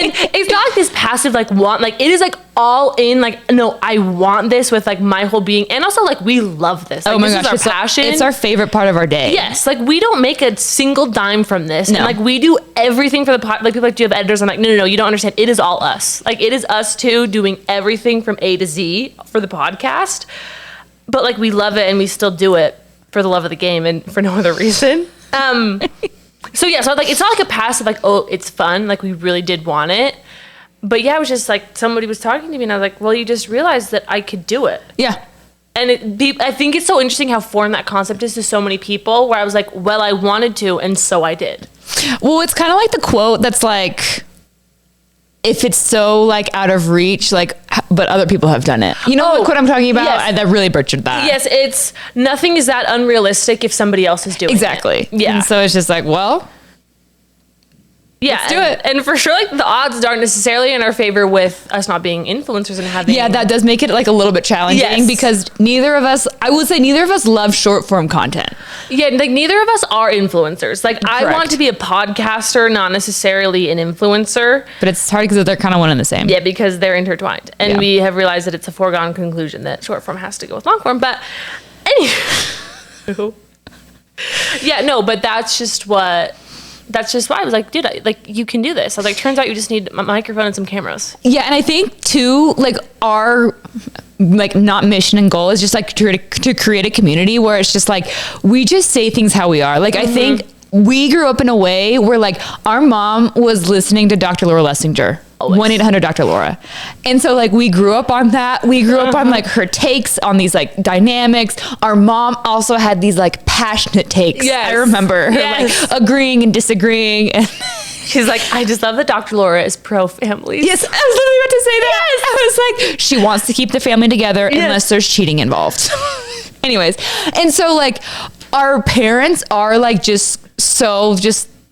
And it's not like this passive like want, like it is like all in, like, no, I want this with like my whole being. And also like we love this. Like, Oh my this gosh, is our passion. it's our favorite part of our day. Yes, like we don't make a single dime from this. No. And like we do everything for the pod. Like people like, do you have editors? I'm like, no, you don't understand. It is all us. Like it is us two doing everything from A to Z for the podcast. But like we love it and we still do it for the love of the game and for no other reason. So yeah, so like it's not like a passive like, oh, it's fun. Like we really did want it. But yeah, it was just like somebody was talking to me and I was like, well, you just realized that I could do it. Yeah. And I think it's so interesting how foreign that concept is to so many people where I was like, well, I wanted to, and so I did. Well, it's kind of like the quote that's like, if it's so like out of reach, like, but other people have done it. You know what I'm talking about? Yes. That really butchered that. Yes, it's nothing is that unrealistic if somebody else is doing Exactly. it. Yeah. And so it's just like, well, yeah, let's do it. And for sure, like the odds aren't necessarily in our favor with us not being influencers and having. yeah, that does make it like a little bit challenging Yes. because neither of us, I would say neither of us love short form content. Yeah, like neither of us are influencers. Like I Correct. want to be a podcaster, not necessarily an influencer. But it's hard because they're kind of one and the same. Yeah, because they're intertwined. And Yeah. we have realized that it's a foregone conclusion that short form has to go with long form. But anyway. Yeah, no, but that's just why I was like, dude, you can do this. I was like, turns out you just need a microphone and some cameras. Yeah, and I think too, like our like not mission and goal is just like to create a community where it's just like we just say things how we are. Like I think we grew up in a way where like our mom was listening to Dr. Laura Lessinger. 1-800-Dr. Laura. And so like we grew up on that. We grew up on like her takes on these like dynamics. Our mom also had these like passionate takes. Yes. I remember her Yes. like agreeing and disagreeing. And She's like, I just love that Dr. Laura is pro-family. yes, I was literally about to say that. I was like, she wants to keep the family together unless there's cheating involved. Anyways. And so like our parents are like just so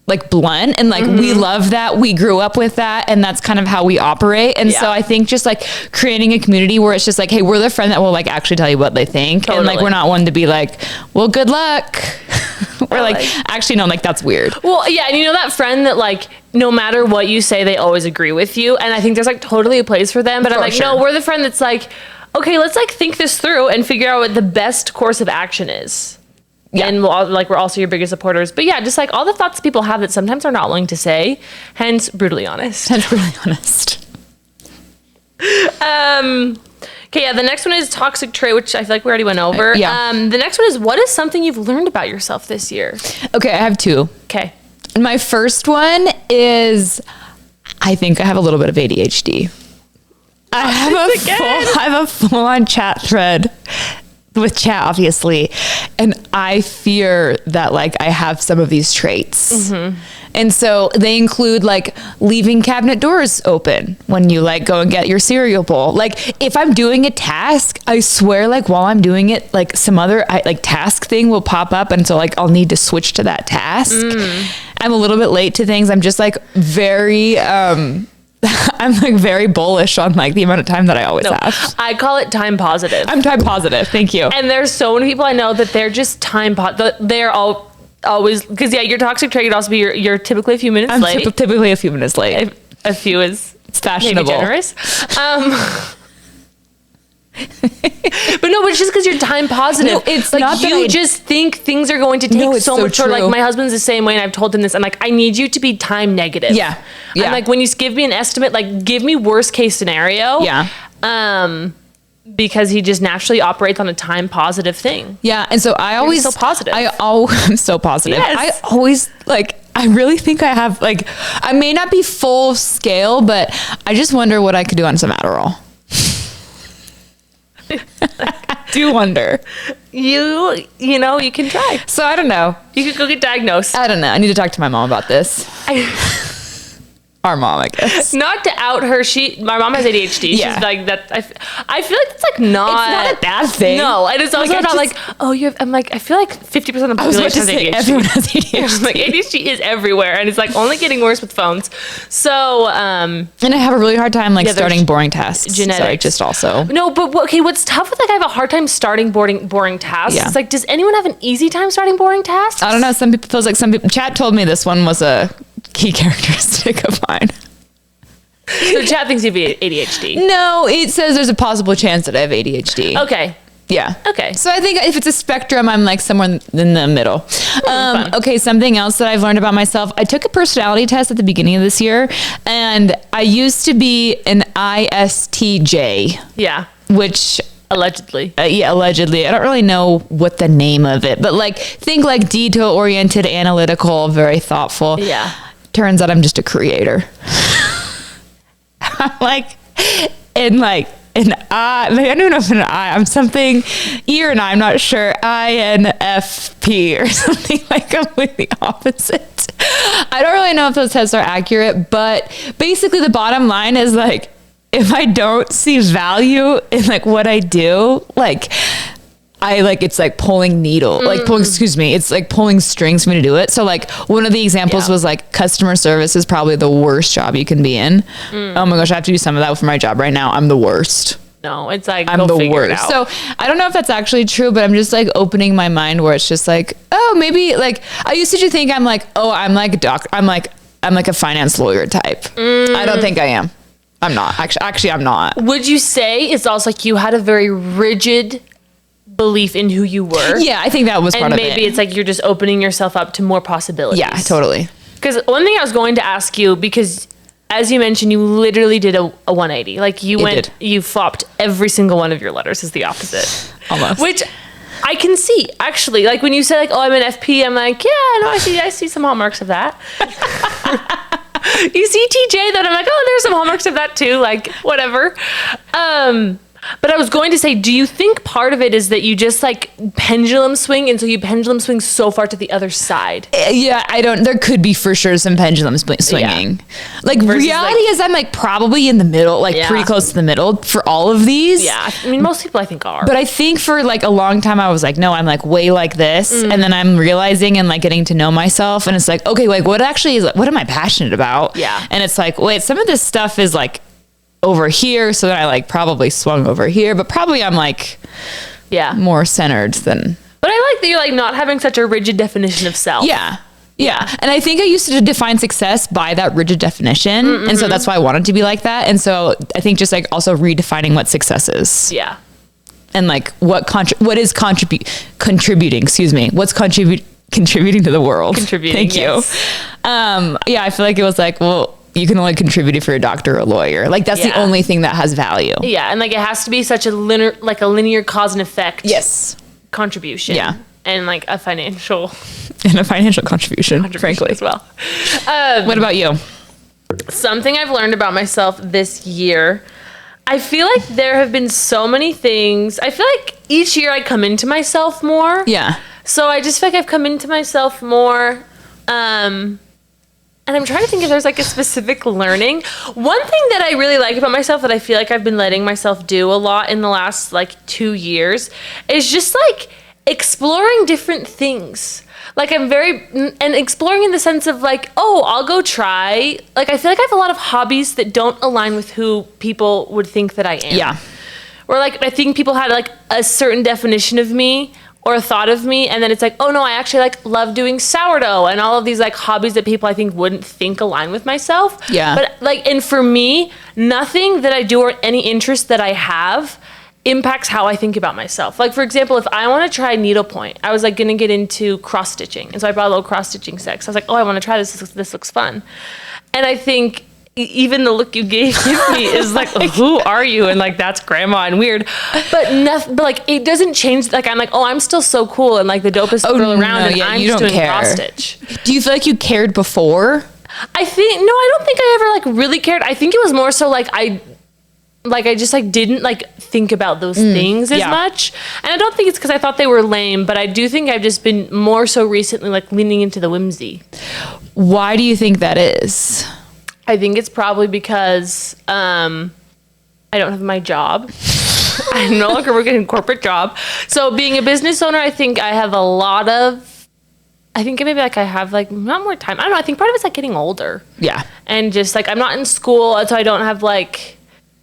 like blunt and like we love that. We grew up with that and that's kind of how we operate. And so I think just like creating a community where it's just like, hey, we're the friend that will like actually tell you what they think. Totally. And like we're not one to be like, well, good luck. We're like, actually no, like that's weird. Well, yeah, and you know that friend that like no matter what you say, they always agree with you. And I think there's like totally a place for them. But I'm like, sure. no, we're the friend that's like, okay, let's like think this through and figure out what the best course of action is. Yeah. And we're also your biggest supporters. But yeah, just like all the thoughts people have that sometimes are not willing to say, hence brutally honest. That's really honest. Okay, yeah, the next one is toxic trait, which I feel like we already went over. Yeah. The next one is, what is something you've learned about yourself this year? Okay, I have two. Okay. My first one is I think I have a little bit of ADHD. I have a full-on chat thread with chat, obviously, and I fear that like I have some of these traits. And so they include like leaving cabinet doors open when you like go and get your cereal bowl. Like if I'm doing a task, I swear like while I'm doing it, like some other like task thing will pop up, and so like I'll need to switch to that task. I'm a little bit late to things. I'm just like very I'm like very bullish on like the amount of time that I always have. I call it time positive. I'm time positive. Thank you. And there's so many people I know that they're just they're always, because yeah, your toxic trait could also be you're typically a few minutes late. Typically a few minutes late. A few is It's fashionable. maybe generous. But no, but it's just because you're time positive. No, it's like not that you I- just think things are going to take it's so so much shorter. true. Like my husband's the same way, and I've told him this. I'm like, I need you to be time negative. Yeah. I'm like, when you give me an estimate, like give me worst case scenario. Yeah. Because he just naturally operates on a time positive thing. Yeah, and so I always so positive. I'm so positive. Yes. I always like. I really think I have like. I may not be full scale, but I just wonder what I could do on some Adderall. I do wonder. You know, you can try. So I don't know. You could go get diagnosed. I don't know. I need to talk to my mom about this. Our mom, I guess. Not to out her, my mom has ADHD. Yeah. She's like that. I feel like it's like not. It's not a bad thing. No, and it's also Like, not like, oh, you have. I'm like, I feel like 50% of the I was about population to has say ADHD. everyone has ADHD. Like ADHD is everywhere, and it's like only getting worse with phones. So, and I have a really hard time like starting boring tasks. genetics. Sorry, just also. No, but okay, what's tough with like I have a hard time starting boring tasks. Yeah. It's like, does anyone have an easy time starting boring tasks? I don't know. Some people feels like some people. Chat told me this one was a key characteristic of mine. So chat thinks you have ADHD. No, it says there's a possible chance that I have ADHD. Okay. Yeah. Okay. So I think if it's a spectrum, I'm like somewhere in the middle. Fun. Okay. Something else that I've learned about myself. I took a personality test at the beginning of this year, and I used to be an ISTJ. Yeah. Which Allegedly. yeah, allegedly. I don't really know what the name of it, but like think like detail-oriented, analytical, very thoughtful. Yeah. Turns out I'm just a creator. I'm like, in like an I, I don't know if an I, I'm something, E or an I, I'm not sure, INFP or something like completely opposite. I don't really know if those tests are accurate, but basically the bottom line is like, if I don't see value in like what I do, like I like, it's like pulling needle, like pulling, it's like pulling strings for me to do it. So like one of the examples was like customer service is probably the worst job you can be in. Oh my gosh, I have to do some of that for my job right now. I'm the worst. No, it's like, I'm the worst. So I don't know if that's actually true, but I'm just like opening my mind where it's just like, oh, maybe like I used to think I'm like, oh, I'm like a doctor. I'm like a finance lawyer type. I don't think I am. I'm not actually I'm not. Would you say it's also like you had a very rigid belief in who you were? Yeah, I think that was part of it. And maybe it's like you're just opening yourself up to more possibilities. Yeah, totally. Because one thing I was going to ask you, because as you mentioned, you literally did a 180. Like you flopped every single one of your letters is the opposite. Almost. Which I can see, actually. Like when you say like, oh, I'm an FP, I'm like, yeah, no, I see some hallmarks of that. You see TJ, then I'm like, oh, there's some hallmarks of that too, like whatever. But I was going to say, do you think part of it is that you just like pendulum swing, and so you pendulum swing so far to the other side? Yeah, there could be for sure some pendulum swinging. Yeah. Like versus reality is I'm like probably in the middle, like pretty close to the middle for all of these. Yeah, I mean, most people I think are. But I think for like a long time I was like, no, I'm like way like this. And then I'm realizing and like getting to know myself, and it's like, okay, like what actually is, what am I passionate about? Yeah. And it's like, wait, some of this stuff is like over here, so then I like probably swung over here, but probably I'm like more centered than. But I like that you're like not having such a rigid definition of self. Yeah. And I think I used to define success by that rigid definition. And so that's why I wanted to be like that. And so I think just like also redefining what success is. Yeah. And like what is contributing, what's contributing to the world. Contributing. Thank you. Yeah, I feel like it was like, well, you can only contribute if you're a doctor or a lawyer. Like that's the only thing that has value. Yeah. And like it has to be such a linear cause and effect. Yes. Contribution. Yeah. And like a financial contribution frankly as well. What about you? Something I've learned about myself this year. I feel like there have been so many things. I feel like each year I come into myself more. Yeah. So I just feel like I've come into myself more. And I'm trying to think if there's like a specific learning. One thing that I really like about myself that I feel like I've been letting myself do a lot in the last like 2 years is just like exploring different things. Like and exploring in the sense of like, oh, I'll go try. Like I feel like I have a lot of hobbies that don't align with who people would think that I am. Yeah. Or like I think people had like a certain definition of me or a thought of me, and then it's like, oh no, I actually like love doing sourdough and all of these like hobbies that people I think wouldn't think align with myself. Yeah. But like, and for me, nothing that I do or any interest that I have impacts how I think about myself. Like for example, if I want to try needlepoint, I was like gonna get into cross stitching, and so I bought a little cross stitching set. So I was like, oh, I want to try this. This looks fun. And I think even the look you give me is like, who are you? And like, that's grandma and weird. But nothing, but like, it doesn't change. Like, I'm like, oh, I'm still so cool and like the dopest girl around, and I'm just doing cross stitch. Do you feel like you cared before? I don't think I ever like really cared. I think it was more so like I just like didn't like think about those things as much. And I don't think it's because I thought they were lame, but I do think I've just been more so recently like leaning into the whimsy. Why do you think that is? I think it's probably because I don't have my job. I'm no longer working in a corporate job. So being a business owner, I think I have I think maybe like I have like not more time. I don't know. I think part of it's like getting older. Yeah. And just like I'm not in school, so I don't have like,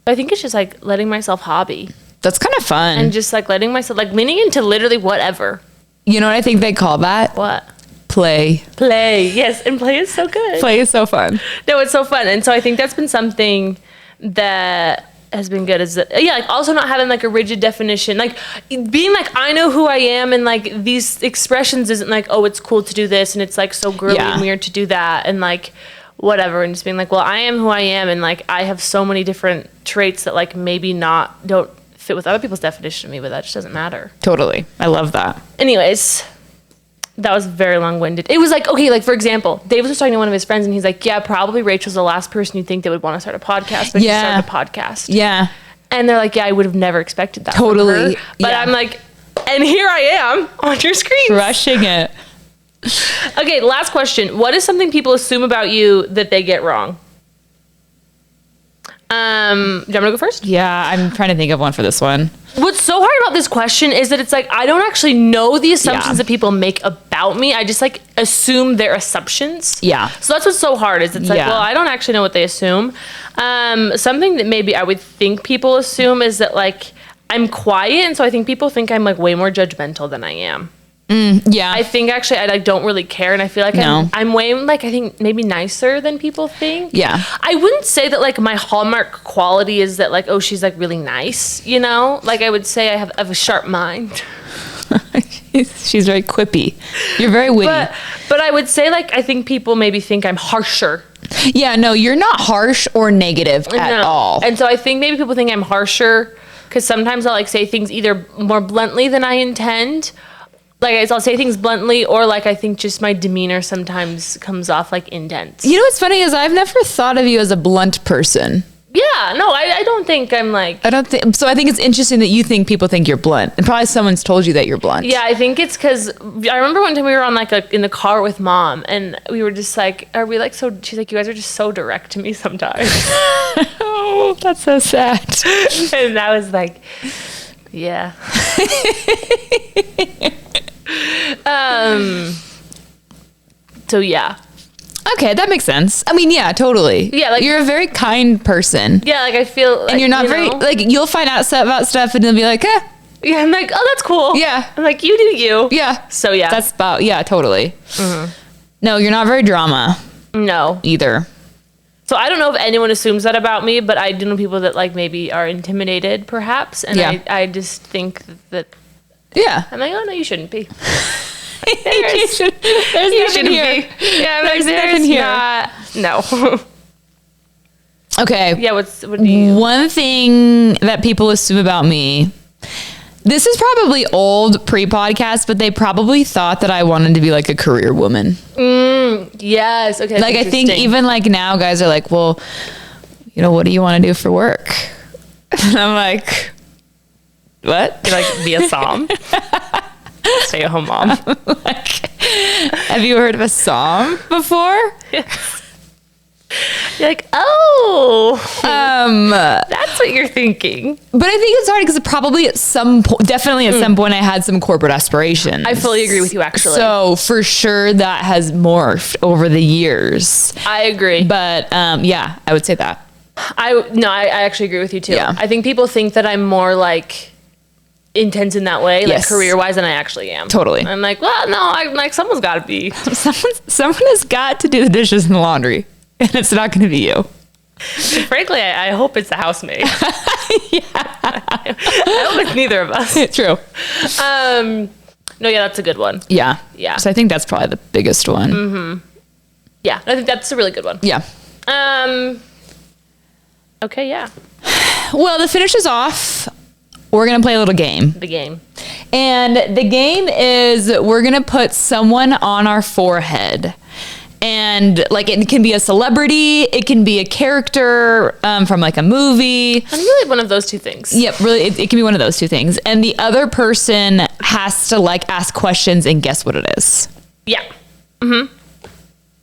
I think it's just like letting myself hobby. That's kind of fun. And just like letting myself, like leaning into literally whatever. You know what I think they call that? What? Play. Play. Yes. And play is so good. Play is so fun. No, it's so fun. And so I think that's been something that has been good, is that, yeah, like also not having like a rigid definition, like being like, I know who I am, and like these expressions isn't like, oh, it's cool to do this and it's like so girly and weird to do that and like whatever, and just being like, well, I am who I am, and like I have so many different traits that like maybe don't fit with other people's definition of me, but that just doesn't matter. Totally. I love that. Anyways, that was very long-winded. It was like, okay, like for example, Dave was talking to one of his friends and he's like, yeah, probably Rachel's the last person you think that would want to start a podcast, but she started a podcast. Yeah. And they're like, yeah, I would have never expected that. Totally. But I'm like, and here I am on your screen. Crushing it. Okay, last question. What is something people assume about you that they get wrong? Do you want me to go first? Yeah, I'm trying to think of one for this one. What's so hard about this question is that it's like, I don't actually know the assumptions that people make about me. I just like assume their assumptions. Yeah. So that's what's so hard, is it's like, well, I don't actually know what they assume. Something that maybe I would think people assume is that like I'm quiet. And so I think people think I'm like way more judgmental than I am. Yeah. I think actually I like don't really care, and I feel like I'm way like, I think maybe nicer than people think. Yeah. I wouldn't say that like my hallmark quality is that like, oh, she's like really nice, you know? Like I would say I have a sharp mind. She's very quippy. You're very witty. But I would say like I think people maybe think I'm harsher. Yeah, no, you're not harsh or negative at all. And so I think maybe people think I'm harsher because sometimes I'll like say things either more bluntly than I intend. Like I'll say things bluntly, or like I think just my demeanor sometimes comes off like intense. You know what's funny is I've never thought of you as a blunt person. Yeah, no, I don't think I'm like... I don't think... So I think it's interesting that you think people think you're blunt. And probably someone's told you that you're blunt. Yeah, I think it's because... I remember one time we were on like in the car with Mom, and we were just like, are we like so... She's like, you guys are just so direct to me sometimes. Oh, that's so sad. And I was like, yeah. So yeah. Okay, that makes sense. I mean, yeah, totally. Yeah, like you're a very kind person. Yeah, like I feel like, and you're not very like, you'll find out stuff about stuff and you'll be like, eh. Yeah, I'm like, oh, that's cool. Yeah. I'm like, you do you. Yeah. So yeah. That's about, yeah, totally. Mm-hmm. No, you're not very drama. No. Either. So I don't know if anyone assumes that about me, but I do know people that like maybe are intimidated perhaps. And I just think that yeah. I'm like, oh no, you shouldn't be. There's nothing here. Yeah, I'm like, there's nothing here. No. Okay. Yeah, what do you... One thing that people assume about me, this is probably old pre-podcast, but they probably thought that I wanted to be like a career woman. Yes. Okay. Like I think even like now guys are like, well, you know, what do you want to do for work? And I'm like, what? You're like, be a Psalm. Stay-at-home mom. Like, have you heard of a Psalm before? Yes. You're like, oh, that's what you're thinking. But I think it's hard because probably at some point, definitely at some point, I had some corporate aspirations. I fully agree with you, actually. So for sure, that has morphed over the years. I agree. But yeah, I would say that. I actually agree with you too. Yeah. I think people think that I'm more like intense in that way, like career-wise, than I actually am. Totally. I'm like, well, no, I'm like, someone's got to be. Someone has got to do the dishes and the laundry, and it's not going to be you. Frankly, I hope it's the housemaid. Yeah. I hope it's neither of us. True. No, yeah, that's a good one. Yeah. Yeah. So I think that's probably the biggest one. Mm-hmm. Yeah, I think that's a really good one. Yeah. Okay, yeah. Well, to finish us off, we're going to play a little game. The game. And the game is we're going to put someone on our forehead. And like it can be a celebrity, it can be a character from like a movie. I'm really one of those two things. Yep, really, it can be one of those two things. And the other person has to like ask questions and guess what it is. Yeah. Mm-hmm.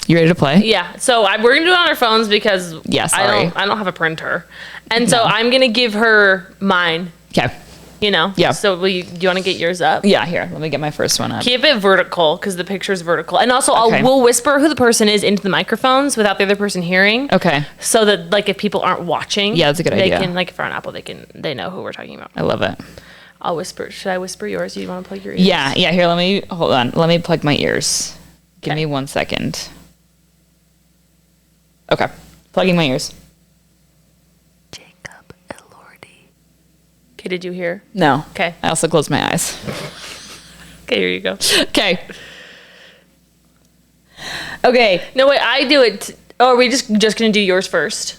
You ready to play? Yeah. So we're gonna do it on our phones because sorry. I don't have a printer, and so I'm gonna give her mine. Okay. Yeah. So do you want to get yours up? Yeah, here. Let me get my first one up. Keep it vertical because the picture's vertical. And also Okay. we'll whisper who the person is into the microphones without the other person hearing. Okay. So that like if people aren't watching, Yeah, that's a good idea. They can like if they're on Apple, they know who we're talking about. I love it. I'll whisper. Should I whisper yours? Do you want to plug your ears? Yeah, here, hold on. Let me plug my ears. Give me 1 second. Okay. Plugging my ears. Jacob Elordi. Okay, did you hear? No. Okay. I also closed my eyes. Okay, here you go. Okay. Okay. No, wait, I do it. Or are we just gonna do yours first?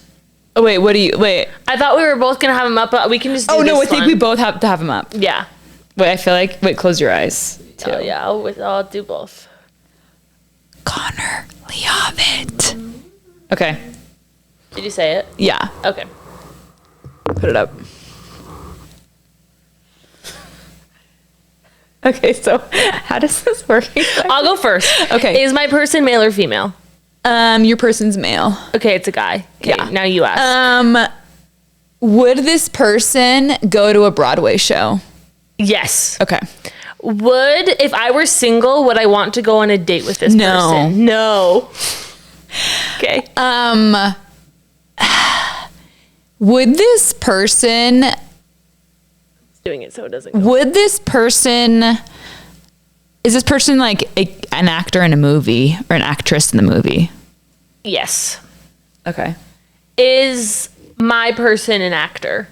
Oh, wait. I thought we were both gonna have them up, but we can just do Oh, no, I this think one. we both have to have them up. Yeah. Wait, I feel like, close your eyes. Too. Oh, yeah, I'll do both. Connor Leavitt. Okay. Did you say it? Yeah. Okay. Put it up. Okay, so how does this work? I'll go first. Okay. Is my person male or female? Your person's male. Okay, it's a guy. Okay, Yeah. now you ask. Would this person go to a Broadway show? Yes. Okay. If I were single, would I want to go on a date with this No. person? No. Okay. Would this person Doing it so it doesn't go. is this person like an actor in a movie or an actress in the movie? Yes. Okay. Is my person an actor?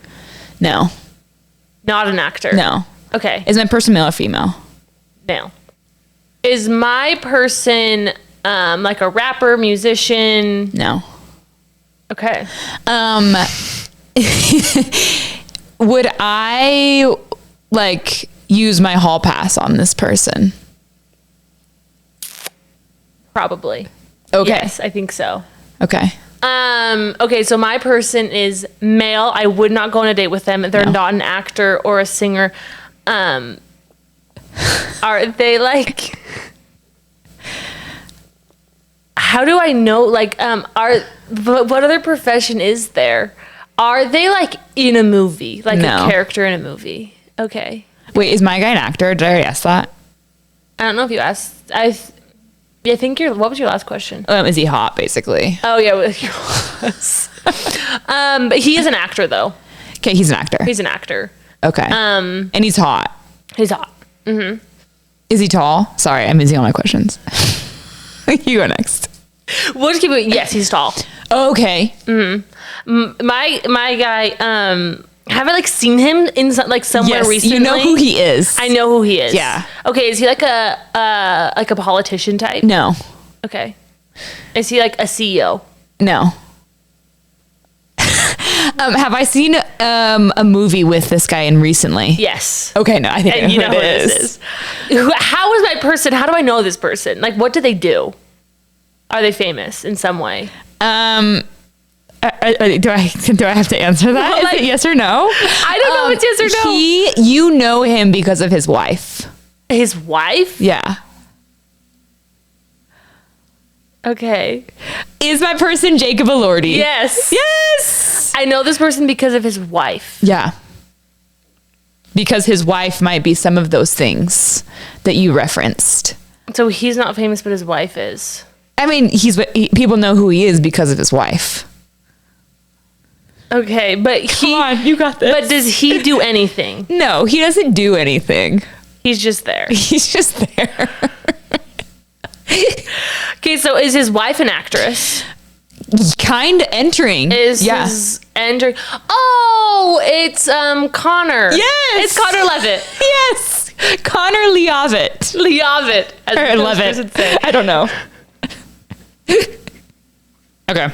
No. Not an actor? No. Okay. Is my person male or female? Male. Is my person like a rapper, musician? No. Okay. Would I like use my hall pass on this person? Probably. Okay. Yes, I think so. Okay. Okay, so my person is male. I would not go on a date with them. They're No. not an actor or a singer. Are they like, how do I know? Like, what other profession is there? Are they like in a movie, like No. a character in a movie? Okay. Wait, is my guy an actor? Did I already ask that? I don't know if you asked. I think what was your last question? Is he hot, basically? Oh yeah, he was. But he is an actor though. Okay, he's an actor. He's an actor. Okay. And he's hot. He's hot. Is he tall? Sorry, I'm using all my questions. You go next. We'll just keep it. Yes, he's tall. Okay. My guy. Have I like seen him in somewhere Yes, recently? you know who he is. I know who he is. Yeah. Okay, is he like a politician type? No. Okay. Is he like a CEO? No. Have I seen a movie with this guy in recently? Yes. Okay, no, I think I And you know who who it this is. How is my person? How do I know this person? Like, what do they do? Are they famous in some way? Do I have to answer that? Well, like- Is it yes or no? I don't know if it's yes or no. You know him because of his wife. His wife? Yeah. Okay. Is my person Jacob Elordi? Yes. Yes. I know this person because of his wife. Yeah. Because his wife might be some of those things that you referenced. So he's not famous, but his wife is. I mean, people know who he is because of his wife. Okay, but Come on, you got this. But does he do anything? No, he doesn't do anything. He's just there. He's just there. Okay, so is his wife an actress? Kind of entering. Is his entering? Oh, it's Connor. Yes. It's Connor Levitt. Yes. Connor Leavitt. Leavitt. As Or most Levitt. persons say. I don't know. Okay.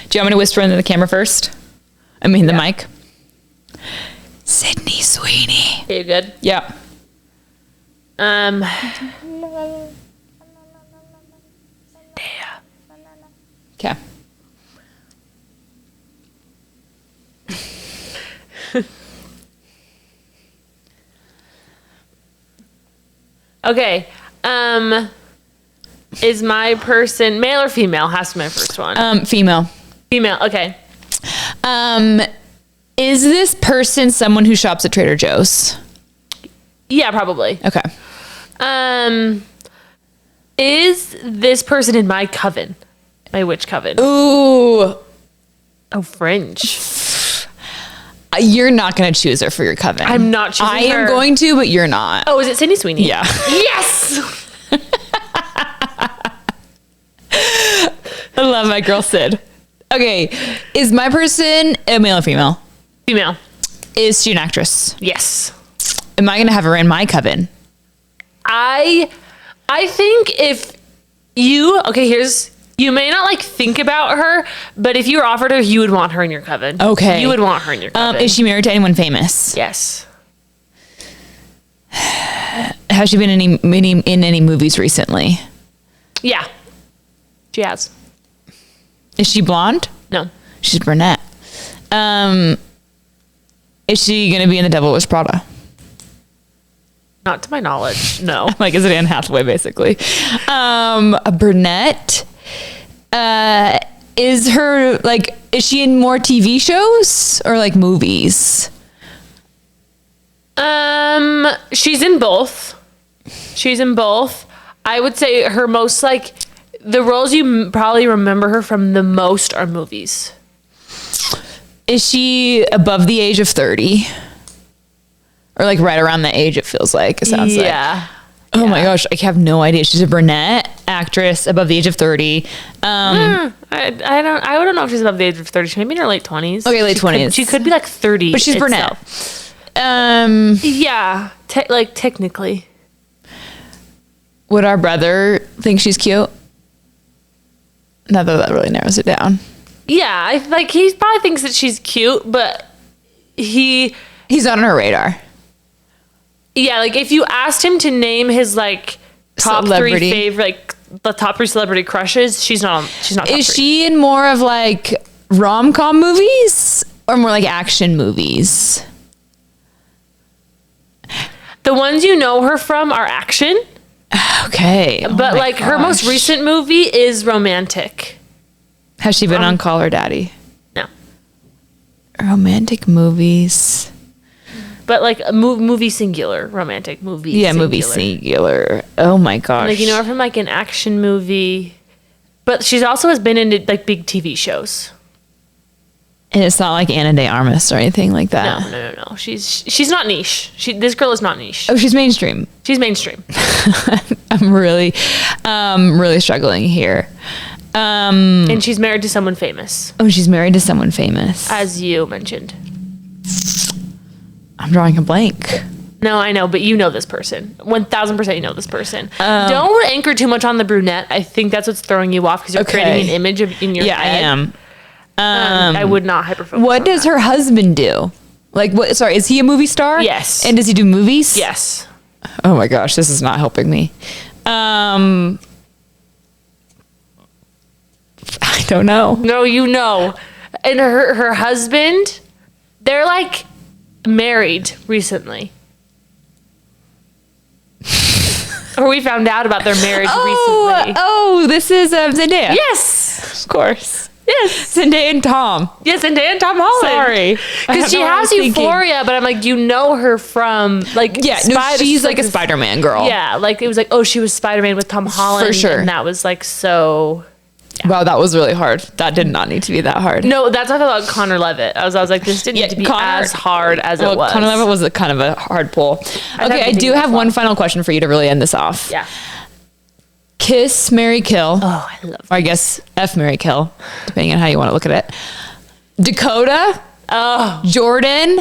Do you want me to whisper into the camera first? I mean the mic. Sydney Sweeney. Okay, you good? Yeah. Okay. Okay. Is my person male or female? Has to be my first one. Female. Female. Okay. Is this person someone who shops at Trader Joe's? Yeah, probably. Okay. Is this person in my coven? My witch coven? Ooh. Oh, fringe. You're not going to choose her for your coven. I'm not choosing I her. am going to, but you're not. Oh, is it Sydney Sweeney? Yeah. Yes! I love my girl Sid. Okay. Is my person a male or female? Female. Is she an actress? Yes. Am I going to have her in my coven? I think if you, you may not like think about her, but if you were offered her, you would want her in your coven. Okay. You would want her in your coven. Is she married to anyone famous? Yes. Has she been in any movies recently? Yeah. She has. Is she blonde? No. She's brunette. Is she going to be in The Devil Wears Prada? Not to my knowledge. No. Like, is it Anne Hathaway, basically? A brunette. Is she in more TV shows or like movies? She's in both. I would say her most the roles you probably remember her from the most are movies. Is she above the age of 30? Or like right around the age, it feels like. It sounds like. Yeah. Oh my gosh, I have no idea. She's a brunette actress above the age of 30. I don't know if she's above the age of 30. She may be in her late 20s. Okay, late 20s. She could be like 30. But she's brunette. Yeah, technically. Would our brother think she's cute? Not that really narrows it down. Yeah, he probably thinks that she's cute, but he's on her radar. Yeah, if you asked him to name his top Celebrity. 3 favorite, the top 3 celebrity crushes, she's not. Top Is 3. she in more of rom-com movies or more action movies? The ones you know her from are action. Okay. But her most recent movie is romantic. Has she been on Call Her Daddy? No. Romantic movies. But movie singular, romantic movie. Yeah, singular. movie singular. Oh my gosh. You know her from an action movie. But she's also has been into big TV shows. And it's not like Ana de Armas or anything like that. No. She's not niche. This girl is not niche. Oh, she's mainstream. She's mainstream. I'm really struggling here. And she's married to someone famous. Oh, she's married to someone famous. As you mentioned. I'm drawing a blank. No, I know, but you know this person. 1000% you know this person. Don't anchor too much on the brunette. I think that's what's throwing you off because you're creating an image in your head. Yeah, I am. I would not hyperfocus. What does her husband do? What? Sorry, is he a movie star? Yes. And does he do movies? Yes. Oh my gosh, this is not helping me. I don't know. No, you know. And her husband, they're married recently. Or we found out about their marriage recently. Oh, this is Zendaya. Yes. Of course. Yes. Zendaya and Tom. Yes, and Tom Holland. Sorry. Because she has Euphoria, but I'm you know her from she's a Spider-Man girl. Yeah, it was she was Spider-Man with Tom Holland. For sure. And that was so... Yeah. Wow, that was really hard. That did not need to be that hard. No, that's what I thought about Connor Levitt. I was this didn't need to be as hard as it was. Connor Levitt was kind of a hard pull. Okay, I do have one final question for you to really end this off. Yeah. Kiss, marry, kill. Oh, I love Or I guess F, marry, kill, depending on how you want to look at it. Dakota, Jordan,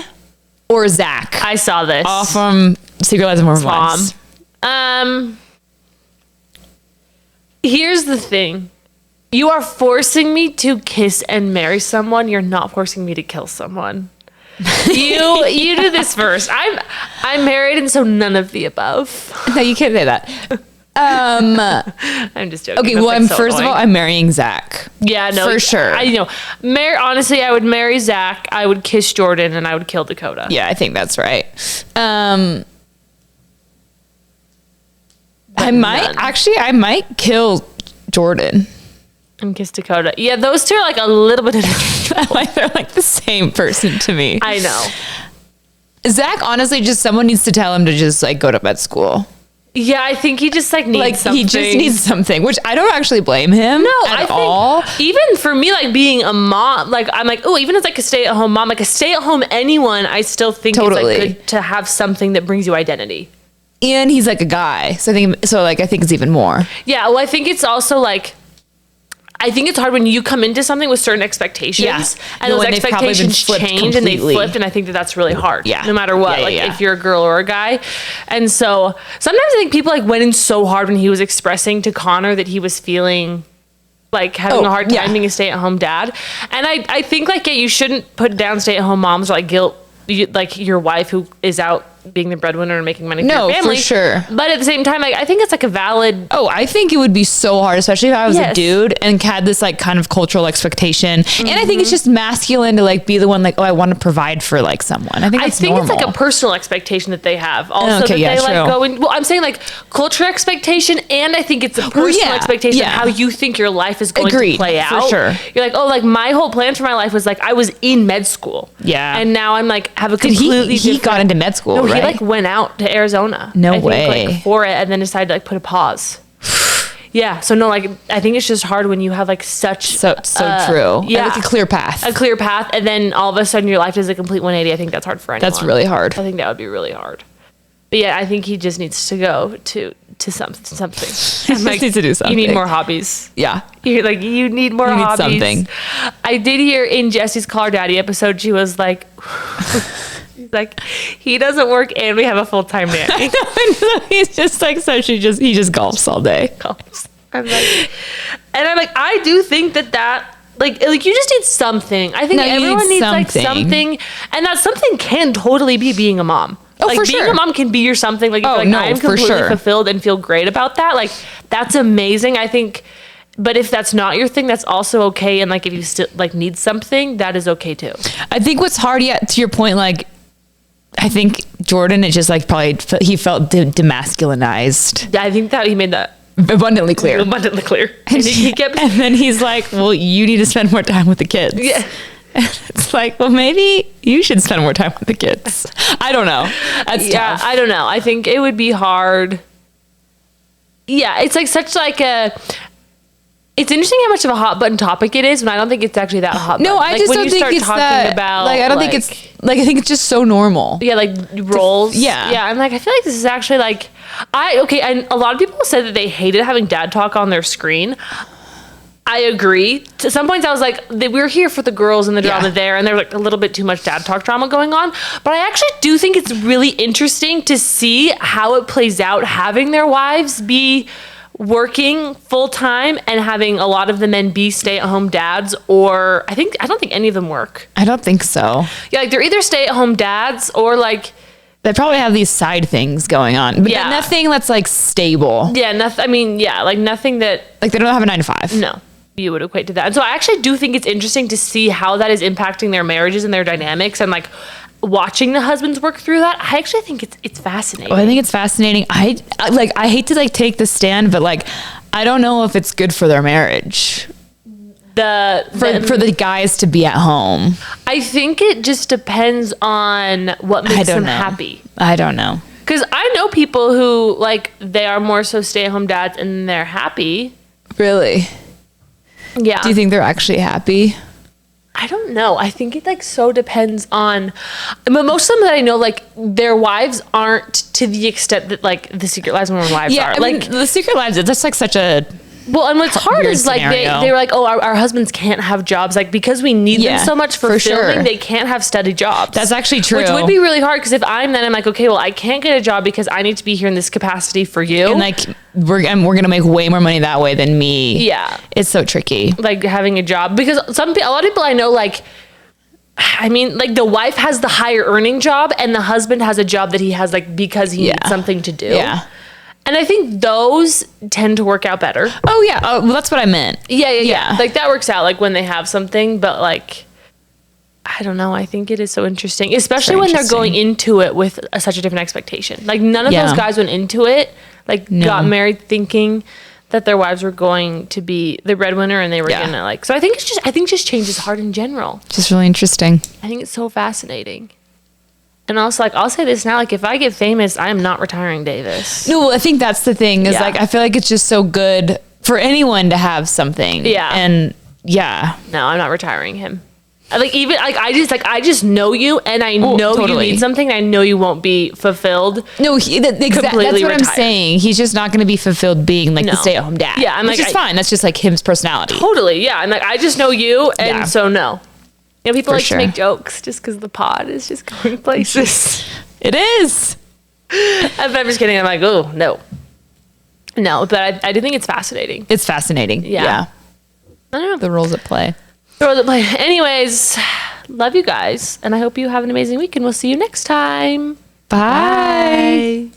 or Zach? I saw this. All from Secret Lives of Mormon Wives. Here's the thing. You are forcing me to kiss and marry someone. You're not forcing me to kill someone. You do this first. I'm married, and so none of the above. No, you can't say that. I'm just joking. Okay, That's, well, first of all, I'm marrying Zach. Yeah, no, for sure. I know. Honestly, I would marry Zach. I would kiss Jordan, and I would kill Dakota. Yeah, I think that's right. I might kill Jordan. And kiss Dakota. Yeah, those two are like a little bit Like they're like the same person to me. I know. Zach, honestly, just someone needs to tell him to just like go to med school. Yeah, I think he just like needs something. He just needs something, which I don't actually blame him at all. Even for me, like being a mom, like I'm like, oh, even as like a stay-at-home mom, like a stay-at-home anyone, I still think it's like good to have something that brings you identity. And he's like a guy, so I think it's even more. Yeah, well, I think it's also like, I think it's hard when you come into something with certain expectations and those expectations change and they flipped. And I think that that's really hard. Yeah. No matter what, if you're a girl or a guy. And so sometimes I think people like went in so hard when he was expressing to Connor that he was feeling like having a hard time being a stay-at-home dad. And I think like, you shouldn't put down stay-at-home moms or like guilt, like your wife who is out being the breadwinner and making money for your family. For sure. But at the same time, like, I think it's like a valid... Oh, I think it would be so hard, especially if I was a dude and had this like kind of cultural expectation. And I think it's just masculine to like be the one like, oh, I want to provide for like someone. I think it's like a personal expectation that they have. Also that they like go in... Well, I'm saying like cultural expectation, and I think it's a personal expectation of how you think your life is going to play out. For sure. You're like, oh, like my whole plan for my life was like I was in med school. Yeah. And now I'm like have a completely he got into med school, right? He like went out to Arizona. No way. Like, for it, and then decided to like put a pause. Yeah. So no, like I think it's just hard when you have like such so true. Yeah. Like a clear path. And then all of a sudden your life does a complete 180. I think that's hard for anyone. That's really hard. I think that would be really hard. But yeah, I think he just needs to go to something. He just needs to do something. You need more hobbies. Yeah. You're like, you need more hobbies. Something. I did hear in Jesse's Call Her Daddy episode, she was like, like he doesn't work and we have a full-time nanny. So he's just like, he just golfs all day. I'm like, I do think that like you just need something. I think everyone needs like something, and that something can totally be being a mom. Oh, like for being sure. a mom can be your something. Like, I'm completely fulfilled and feel great about that. Like, that's amazing. I think, but if that's not your thing, that's also okay. And like, if you still like need something, that is okay too. I think what's hard, to your point, like, I think Jordan, it just like probably he felt demasculinized. I think that he made that abundantly clear. And then he's like, well, you need to spend more time with the kids. Yeah. It's like, well, maybe you should spend more time with the kids. I don't know. That's tough. I don't know. I think it would be hard. Yeah, it's like such like a... It's interesting how much of a hot button topic it is, when I don't think it's actually that hot button. No, I just don't think it's that... Like, I don't think it's... Like, I think it's just so normal. Yeah, like roles. Yeah. Yeah, I'm like, I feel like this is actually like... and a lot of people said that they hated having dad talk on their screen. I agree. To some points, I was like, we're here for the girls and the drama there, and there's like a little bit too much dad talk drama going on. But I actually do think it's really interesting to see how it plays out, having their wives be working full time and having a lot of the men be stay-at-home dads, or I don't think any of them work. I don't think so. Yeah, like they're either stay-at-home dads or like they probably have these side things going on, but nothing that's like stable. Yeah, nothing. I mean, like nothing that like they don't have a 9 to 5. No. You would equate to that. And so I actually do think it's interesting to see how that is impacting their marriages and their dynamics, and like watching the husbands work through that. I actually think it's fascinating. I think it's fascinating. I hate to like take the stand, but like I don't know if it's good for their marriage. For the guys to be at home. I think it just depends on what makes them happy. I don't know. Because I know people who like they are more so stay-at-home dads and they're happy. Really? Yeah. Do you think they're actually happy? I don't know. I think it like so depends on, but most of them that I know, like their wives aren't to the extent that like the Secret Lives of Mormon Wives are. I mean, the Secret Lives, that's like such a... Well, and what's hard is like they were like, oh, our husbands can't have jobs, like because we need them so much for filming, they can't have steady jobs. That's actually true. Which would be really hard, because if I'm like, okay, well, I can't get a job because I need to be here in this capacity for you, and like we're gonna make way more money that way than me. Yeah, it's so tricky. Like having a job, because a lot of people I know, like, I mean, like the wife has the higher earning job and the husband has a job that he has like because he needs something to do. Yeah. And I think those tend to work out better. Oh, yeah. Oh, well, that's what I meant. Yeah. Like, that works out, like, when they have something. But, like, I don't know. I think it is so interesting. Especially when they're going into it with such a different expectation. Like, none of those guys went into it, like No. got married thinking that their wives were going to be the breadwinner and they were gonna like. So I think just change is hard in general. Just really interesting. I think it's so fascinating. And also, like, I'll say this now, like, if I get famous, I am not retiring Davis. No, I think that's the thing is Yeah. like, I feel like it's just so good for anyone to have something. Yeah. And yeah. No, I'm not retiring him. Like, even, like, I just know you, and I know totally. you need something, and I know you won't be fulfilled. No, that's Completely what I'm retired. saying. He's just not going to be fulfilled being like No. the stay-at-home dad. Yeah, I'm which like, is fine. That's just like his personality. Totally, yeah. And, like, I just know you, and Yeah. so no. You know, people For like sure. to make jokes just because the pod is just going places. It is. I'm just kidding. I'm like, oh, no. No, but I do think it's fascinating. It's fascinating. Yeah. I don't know. The roles at play. Anyways, love you guys, and I hope you have an amazing week, and we'll see you next time. Bye.